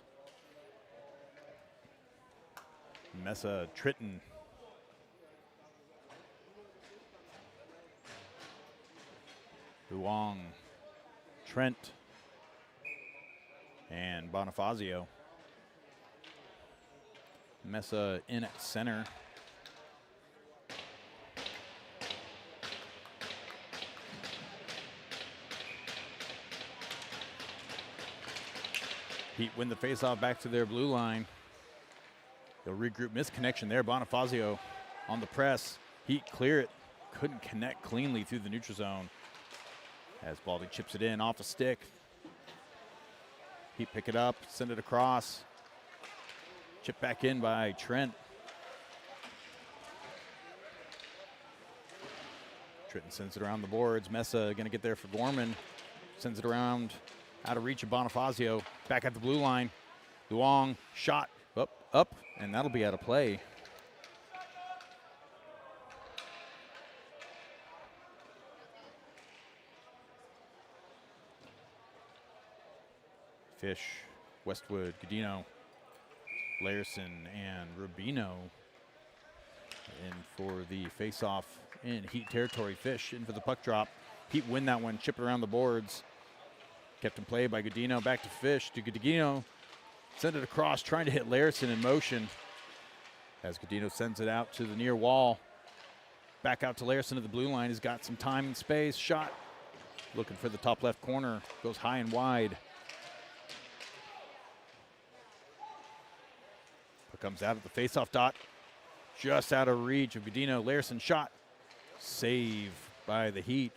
Mesa Tritton. Luong, Trent, and Bonifazio. Mesa in at center. Heat win the faceoff back to their blue line. They'll regroup. Misconnection there. Bonifazio on the press. Heat clear it. Couldn't connect cleanly through the neutral zone. As Baldy chips it in off a stick. Heat pick it up, send it across. Chip back in by Trent. Trenton sends it around the boards. Mesa going to get there for Gorman. Sends it around, out of reach of Bonifazio. Back at the blue line. Luong, shot, up, and that'll be out of play. Fish, Westwood, Godino, Larson, and Rubino in for the face-off in Heat territory. Fish in for the puck drop. Heat win that one, chip it around the boards. Kept in play by Godino, back to Fish, to Godino. Send it across, trying to hit Larson in motion. As Godino sends it out to the near wall. Back out to Larson at the blue line. He's got some time and space. Shot, looking for the top left corner. Goes high and wide. Puck comes out at the face-off dot. Just out of reach of Godino. Larson shot. Save by the Heat.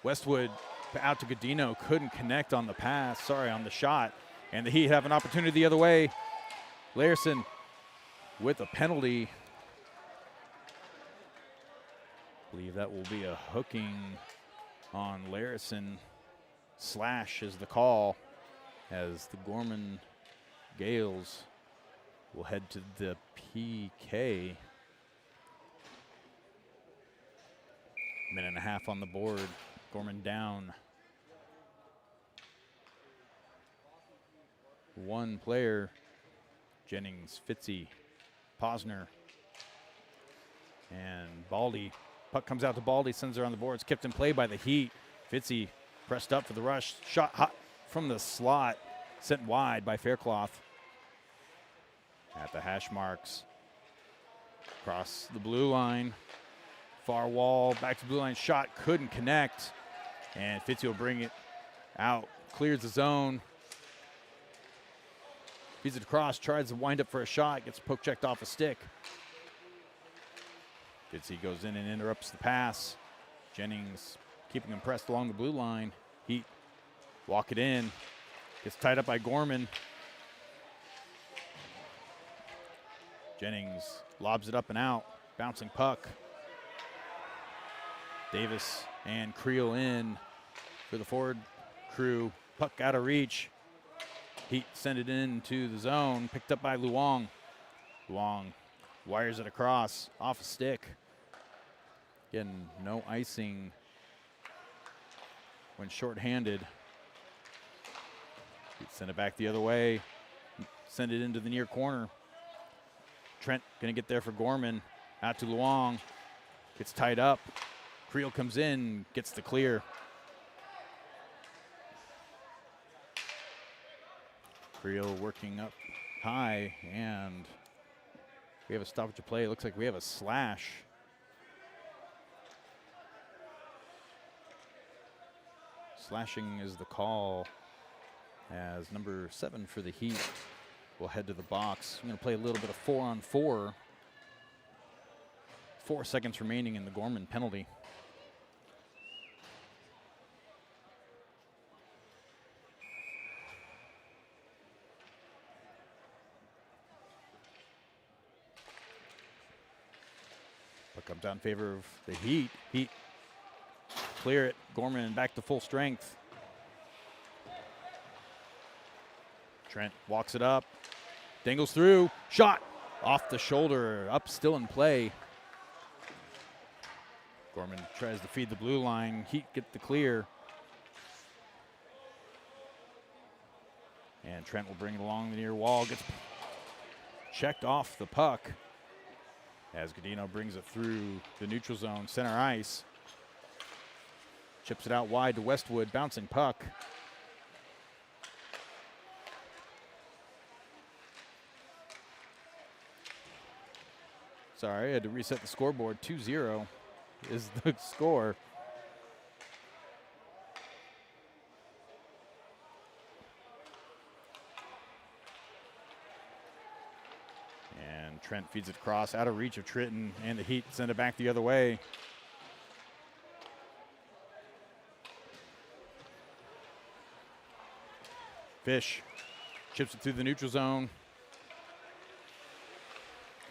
Westwood out to Godino. Couldn't connect on the pass. On the shot. And the Heat have an opportunity the other way. Larson with a penalty. I believe that will be a hooking on Larson. Slash is the call as the Gorman Gales will head to the PK. Minute and a half on the board. Gorman down. One player. Jennings, Fitzy, Posner, and Baldy. Puck comes out to Baldy, sends her on the boards. Kept in play by the Heat. Fitzy pressed up for the rush. Shot hot from the slot. Sent wide by Faircloth. At the hash marks. Across the blue line. Far wall, back to blue line. Shot couldn't connect. And Fitzy will bring it out. Clears the zone. Feeds it across, tries to wind up for a shot, gets poke checked off a stick. Fitzy goes in and interrupts the pass. Jennings keeping him pressed along the blue line. Heat walk it in. Gets tied up by Gorman. Jennings lobs it up and out. Bouncing puck. Davis and Creel in for the forward crew. Puck out of reach. Heat send it into the zone, picked up by Luong. Luong wires it across, off a stick. Again, no icing when shorthanded. Send it back the other way. Send it into the near corner. Trent going to get there for Gorman. Out to Luong. Gets tied up. Creel comes in, gets the clear. Creel working up high, and we have a stoppage of play. It looks like we have a slash. Slashing is the call, as number 7 for the Heat will head to the box. I'm going to play a little bit of 4-on-4. 4 seconds remaining in the Gorman penalty. Puck comes out in favor of the Heat. Heat clear it. Gorman back to full strength. Trent walks it up. Dangles through. Shot off the shoulder. Up, still in play. Gorman tries to feed the blue line. Heat get the clear. And Trent will bring it along the near wall. Gets checked off the puck as Godino brings it through the neutral zone, center ice. Chips it out wide to Westwood, bouncing puck. Sorry, I had to reset the scoreboard. 2-0 is the score. And Trent feeds it across, out of reach of Tritton, and the Heat send it back the other way. Fish chips it through the neutral zone.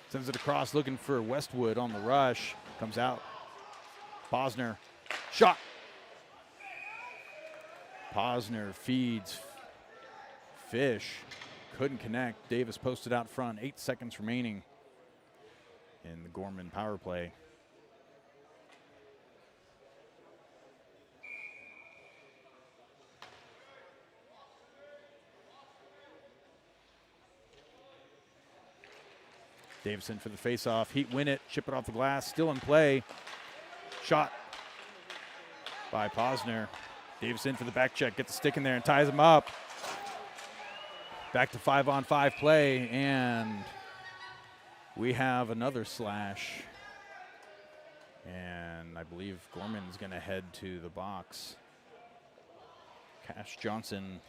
Sends it across, looking for Westwood on the rush. Comes out. Posner. Shot. Posner feeds Fish. Couldn't connect. Davis posted out front. 8 seconds remaining in the Gorman power play. Davison for the faceoff. Heat win it. Chip it off the glass. Still in play. Shot by Posner. Davison for the back check. Gets the stick in there and ties him up. Back to 5-on-5 play, and we have another slash. And I believe Gorman's going to head to the box. Cash Johnson.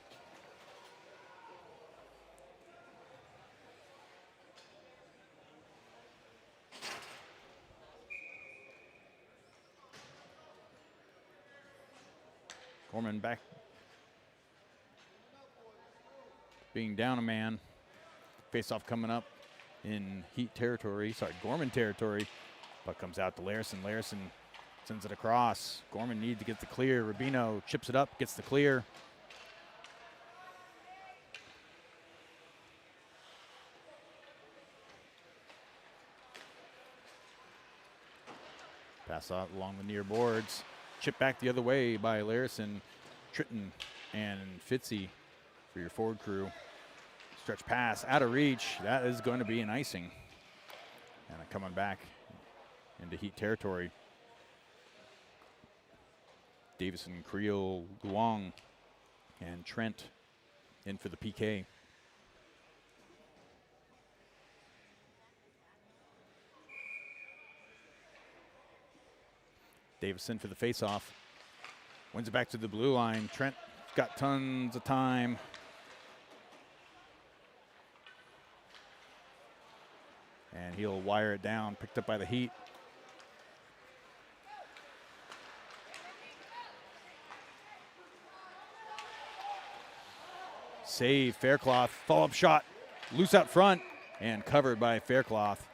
Gorman back, being down a man. Face-off coming up in Heat territory, Gorman territory. Puck comes out to Larison. Larison sends it across. Gorman needs to get the clear. Rubino chips it up, gets the clear. Pass out along the near boards. Chip back the other way by Larison, Tritton, and Fitzy for your forward crew. Stretch pass, out of reach. That is going to be an icing. And coming back into Heat territory. Davison, Creel, Luong, and Trent in for the PK. Davison for the faceoff. Wins it back to the blue line. Trent got tons of time. And he'll wire it down. Picked up by the Heat. Save, Faircloth. Follow-up shot. Loose out front. And covered by Faircloth.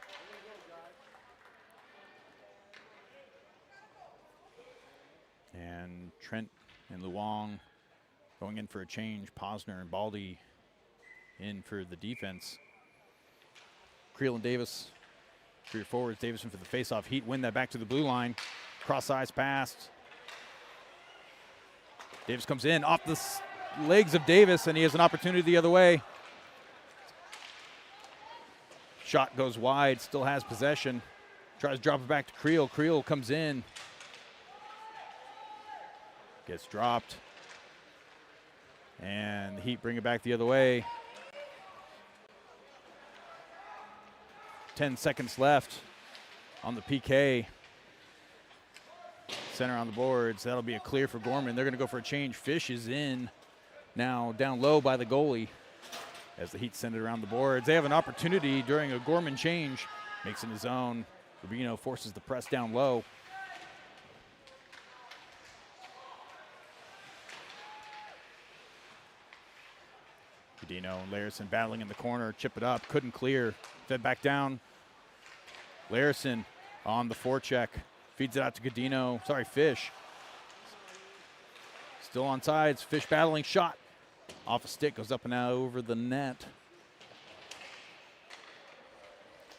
And Trent and Luong going in for a change. Posner and Baldy in for the defense. Creel and Davis for your forwards. Davison for the faceoff. Heat win that back to the blue line. Cross ice pass. Davis comes in off the legs of Davis, and he has an opportunity the other way. Shot goes wide, still has possession. Tries to drop it back to Creel. Creel comes in. Gets dropped. And the Heat bring it back the other way. 10 seconds left on the PK. Center on the boards. That'll be a clear for Gorman. They're going to go for a change. Fish is in. Now down low by the goalie as the Heat send it around the boards. They have an opportunity during a Gorman change. Makes it his own. Rubino forces the press down low. Godino and Larison battling in the corner. Chip it up. Couldn't clear. Fed back down. Larison on the forecheck. Feeds it out to Godino. Sorry, Fish. Still on sides. Fish battling. Shot. Off a stick. Goes up and out over the net.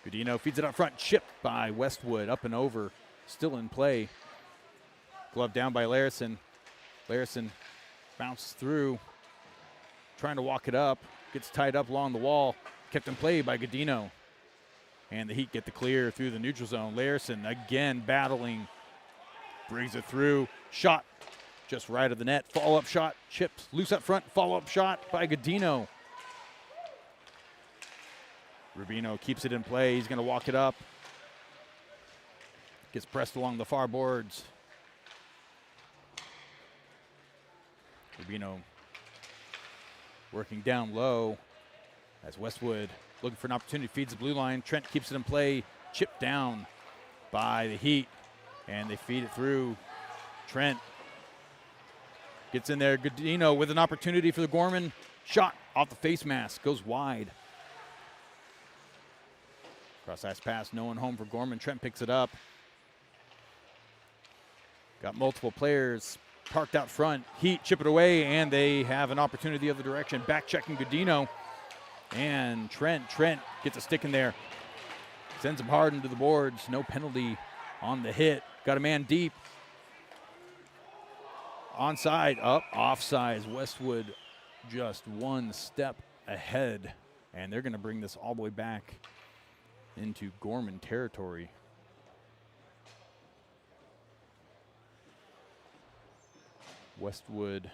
Godino feeds it up front. Chipped by Westwood. Up and over. Still in play. Glove down by Larison. Larison bounces through. Trying to walk it up. Gets tied up along the wall. Kept in play by Godino. And the Heat get the clear through the neutral zone. Larison again battling. Brings it through. Shot just right of the net. Follow-up shot. Chips loose up front. Follow-up shot by Godino. Rubino keeps it in play. He's going to walk it up. Gets pressed along the far boards. Rubino working down low as Westwood looking for an opportunity. Feeds the blue line. Trent keeps it in play. Chipped down by the Heat. And they feed it through. Trent gets in there. Godino with an opportunity for the Gorman. Shot off the face mask. Goes wide. Cross-ice pass, no one home for Gorman. Trent picks it up. Got multiple players parked out front. Heat chip it away, and they have an opportunity the other direction. Back checking Godino. And Trent gets a stick in there. Sends him hard into the boards. No penalty on the hit. Got a man deep. Onside, up, offsides. Westwood just one step ahead. And they're going to bring this all the way back into Gorman territory. Westwood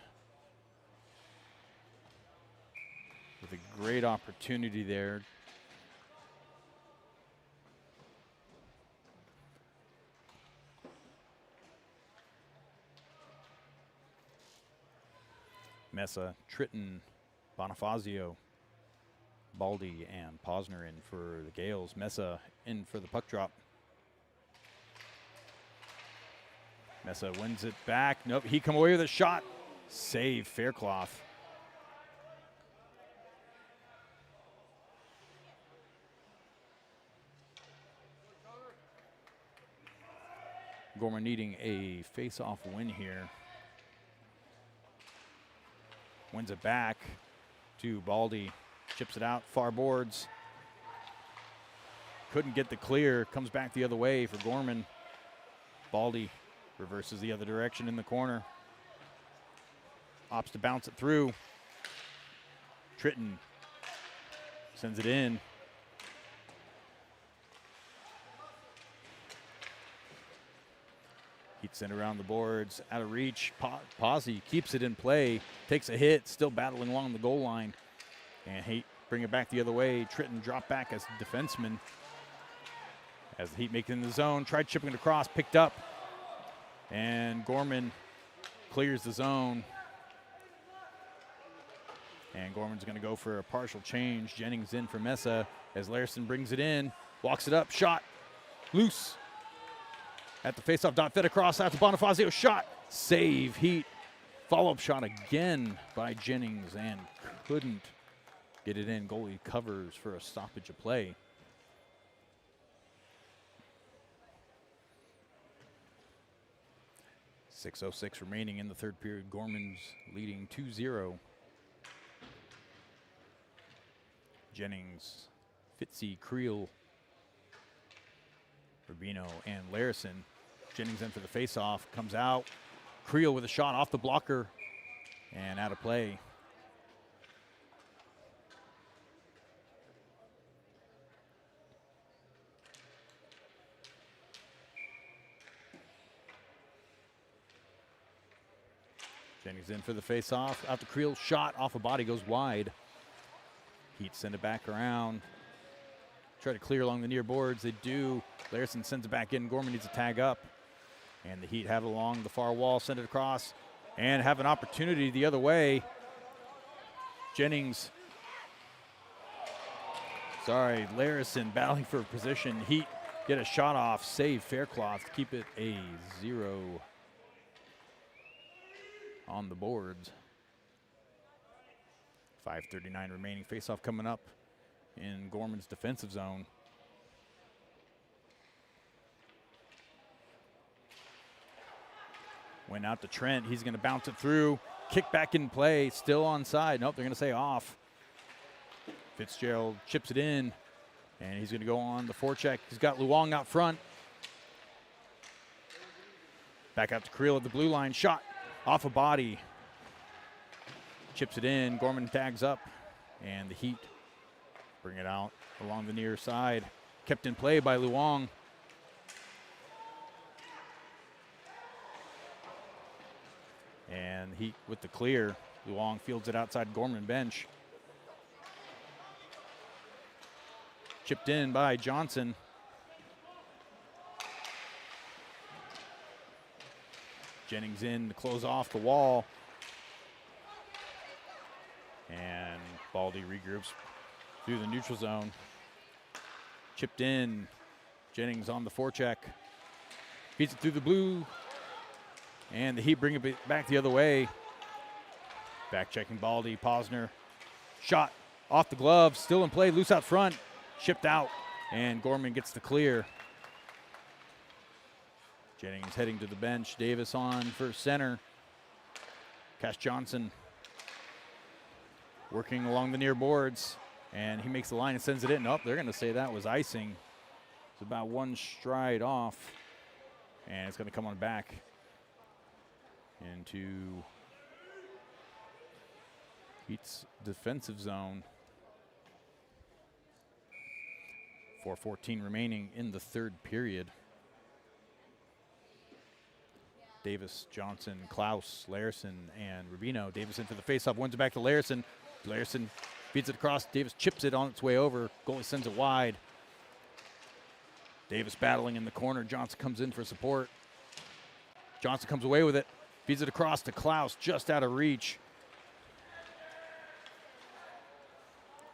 with a great opportunity there. Mesa, Tritton, Bonifazio, Baldy, and Posner in for the Gales. Mesa in for the puck drop. Mesa wins it back. Nope, he come away with a shot. Save, Faircloth. Gorman needing a face-off win here. Wins it back to Baldy. Chips it out, far boards. Couldn't get the clear. Comes back the other way for Gorman. Baldy reverses the other direction in the corner. Opts to bounce it through. Tritton sends it in. Heat sent around the boards, out of reach. Posey keeps it in play, takes a hit, still battling along the goal line. And Heat bring it back the other way. Tritton drop back as defenseman. As the Heat make it in the zone, tried chipping it across, picked up. And Gorman clears the zone. And Gorman's going to go for a partial change. Jennings in for Mesa as Larison brings it in, walks it up, shot, loose. At the faceoff dot, fed across out to Bonifazio, shot, save, Heat. Follow-up shot again by Jennings and couldn't get it in. Goalie covers for a stoppage of play. .606 remaining in the third period. Gorman's leading 2-0. Jennings, Fitzy, Creel, Rubino, and Larison. Jennings in for the faceoff, comes out. Creel with a shot off the blocker and out of play. Jennings in for the face-off. Out to Creel, shot off a body, goes wide. Heat send it back around. Try to clear along the near boards. They do. Larson sends it back in. Gorman needs to tag up. And the Heat have it along the far wall, send it across, and have an opportunity the other way. Jennings. Larison battling for position. Heat get a shot off, save Faircloth, keep it a 0 on the boards. 5:39 remaining. Face-off coming up in Gorman's defensive zone. Went out to Trent. He's going to bounce it through. Kick back in play. Still onside. Nope, they're going to say off. Fitzgerald chips it in, and he's going to go on the forecheck. He's got Luong out front. Back out to Creel at the blue line. Shot off a body. Chips it in. Gorman tags up, and the Heat bring it out along the near side. Kept in play by Luong. And Heat with the clear. Luong fields it outside Gorman bench. Chipped in by Johnson. Jennings in to close off the wall. And Baldy regroups through the neutral zone. Chipped in. Jennings on the forecheck. Feeds it through the blue. And the Heat bring it back the other way. Back checking Baldy. Posner. Shot off the glove. Still in play. Loose out front. Shipped out, and Gorman gets the clear. Jennings heading to the bench. Davis on for center. Cash Johnson working along the near boards, and he makes the line and sends it in. Nope, they're going to say that was icing. It's about one stride off, and it's going to come on back into Heat's defensive zone. 4:14 remaining in the third period. Davis, Johnson, Klaus, Larison, and Rubino. Davis in for the faceoff, wins it back to Larison. Larison feeds it across. Davis chips it on its way over. Goalie sends it wide. Davis battling in the corner. Johnson comes in for support. Johnson comes away with it. Feeds it across to Klaus, just out of reach.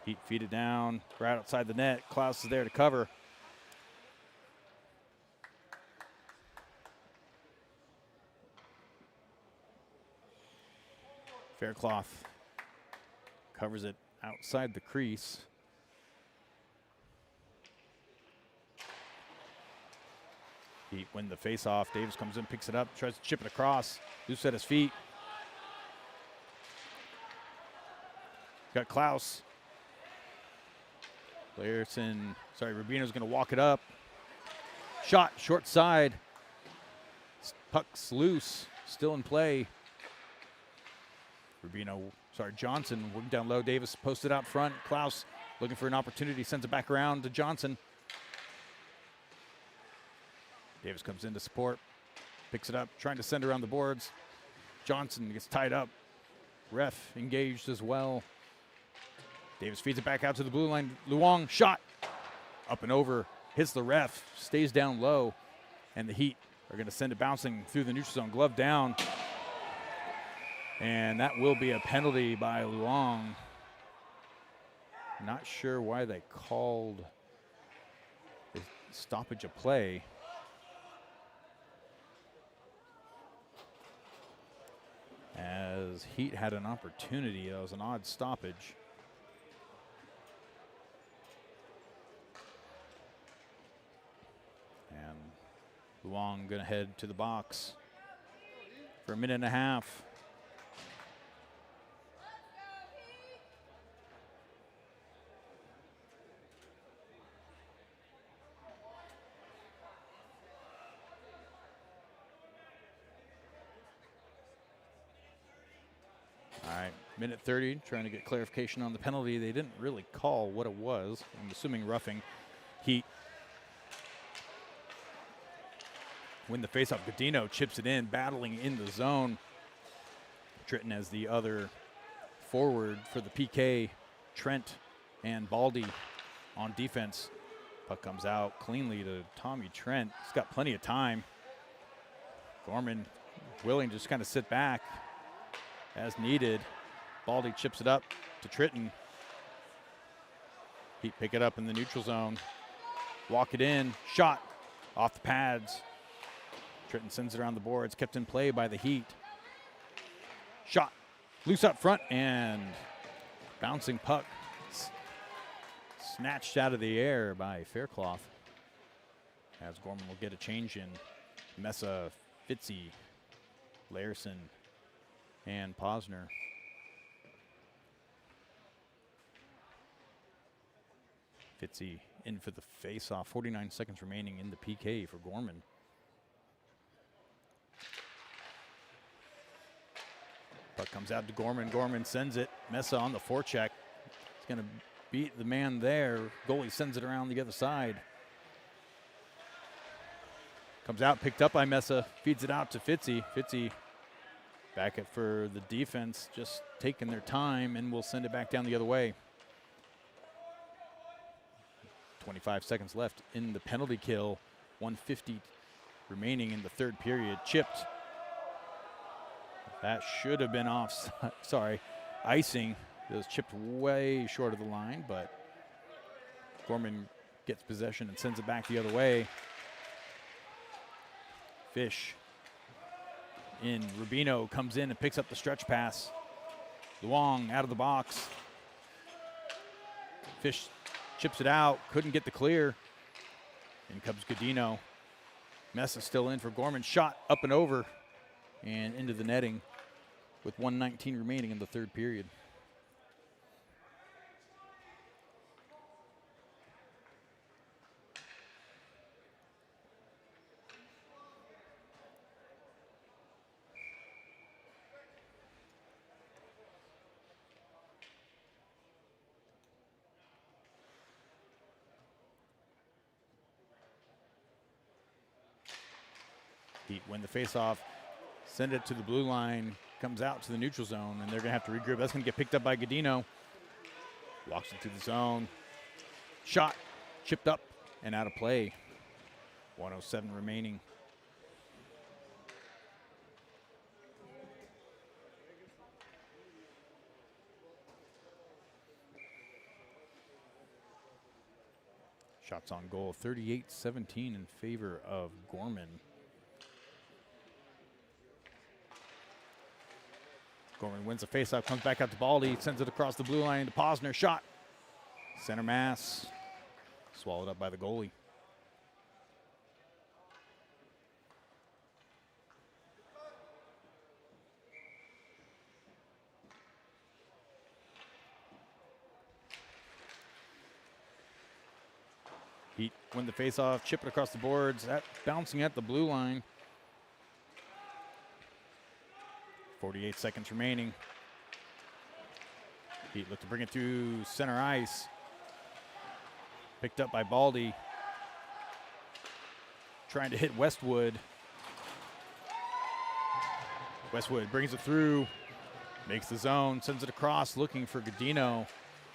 Heat feed it down, right outside the net. Klaus is there to cover. Faircloth covers it outside the crease. Heat win the face-off. Davis comes in, picks it up, tries to chip it across. Loose at his feet. Got Klaus. Rubino's going to walk it up. Shot, short side. Puck's loose, still in play. Johnson working down low. Davis posted out front. Klaus looking for an opportunity, sends it back around to Johnson. Davis comes in to support, picks it up, trying to send around the boards. Johnson gets tied up. Ref engaged as well. Davis feeds it back out to the blue line. Luong, shot. Up and over, hits the ref, stays down low, and the Heat are going to send it bouncing through the neutral zone. Glove down. And that will be a penalty by Luong. Not sure why they called a stoppage of play. As Heat had an opportunity, that was an odd stoppage. And Luong gonna head to the box for a minute and a half. All right, minute 30, trying to get clarification on the penalty. They didn't really call what it was. I'm assuming roughing. Heat win the faceoff. Godino chips it in, battling in the zone. Tritton as the other forward for the PK. Trent and Baldy on defense. Puck comes out cleanly to Tommy Trent. He's got plenty of time. Gorman willing to just kind of sit back as needed. Baldy chips it up to Tritton. Heat pick it up in the neutral zone. Walk it in. Shot off the pads. Tritton sends it around the boards. Kept in play by the Heat. Shot. Loose up front and bouncing puck. Snatched out of the air by Faircloth. As Gorman will get a change in. Mesa, Fitzy, Larson, and Posner. Fitzy in for the face-off. 49 seconds remaining in the PK for Gorman. Puck comes out to Gorman. Gorman sends it. Mesa on the forecheck. He's going to beat the man there. Goalie sends it around the other side. Comes out, picked up by Mesa. Feeds it out to Fitzy. Fitzy back it for the defense. Just taking their time, and will send it back down the other way. 25 seconds left in the penalty kill. 1:50 remaining in the third period. Chipped. That should have been off. Sorry, icing. It was chipped way short of the line, but Gorman gets possession and sends it back the other way. Fish in. Rubino comes in and picks up the stretch pass. Luong out of the box. Fish chips it out. Couldn't get the clear. In comes Godino. Mesa still in for Gorman. Shot up and over and into the netting with 1:19 remaining in the third period. Heat win the faceoff, send it to the blue line, comes out to the neutral zone, and they're going to have to regroup. That's going to get picked up by Godino. Walks into the zone. Shot, chipped up and out of play. 1:07 remaining. Shots on goal, 38-17 in favor of Gorman. Gorman wins the faceoff, comes back out to Baldy, sends it across the blue line to Posner. Shot. Center mass. Swallowed up by the goalie. Heat win the faceoff, chip it across the boards, bouncing at the blue line. 48 seconds remaining. Heat look to bring it through center ice. Picked up by Baldy. Trying to hit Westwood. Westwood brings it through. Makes the zone, sends it across, looking for Godino.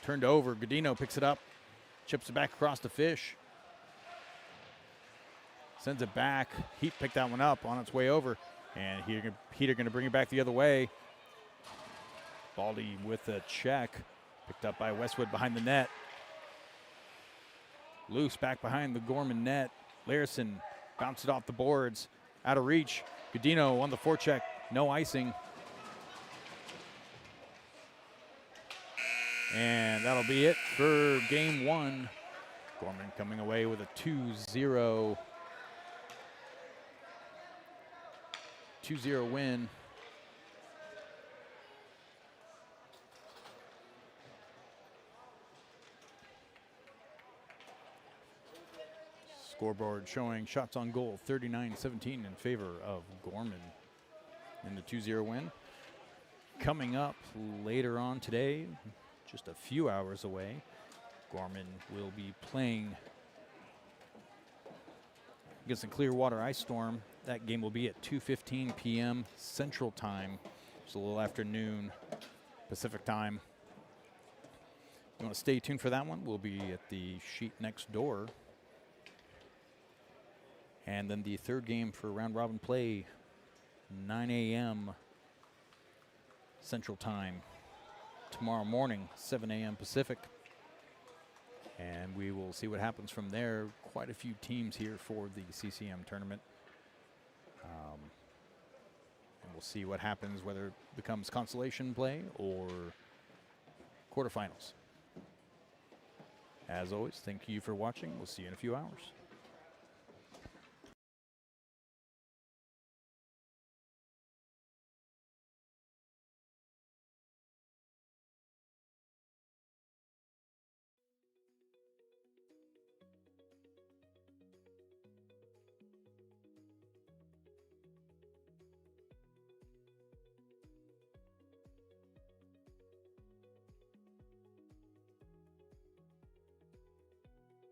Turned over, Godino picks it up. Chips it back across to Fish. Sends it back. Heat picked that one up on its way over. And Heat are going to bring it back the other way. Baldy with a check. Picked up by Westwood behind the net. Loose back behind the Gorman net. Larson bounced it off the boards. Out of reach. Godino on the forecheck. No icing. And that'll be it for game one. Gorman coming away with a 2-0 win. Scoreboard showing shots on goal 39-17 in favor of Gorman in the 2-0 win. Coming up later on today, just a few hours away, Gorman will be playing against the Clearwater Ice Storm. That game will be at 2:15 p.m. Central Time. It's a little after noon Pacific time. You want to stay tuned for that one. We'll be at the sheet next door. And then the third game for round robin play, 9 a.m. Central Time. Tomorrow morning, 7 a.m. Pacific. And we will see what happens from there. Quite a few teams here for the CCM tournament. And we'll see what happens, whether it becomes consolation play or quarterfinals. As always, thank you for watching. We'll see you in a few hours.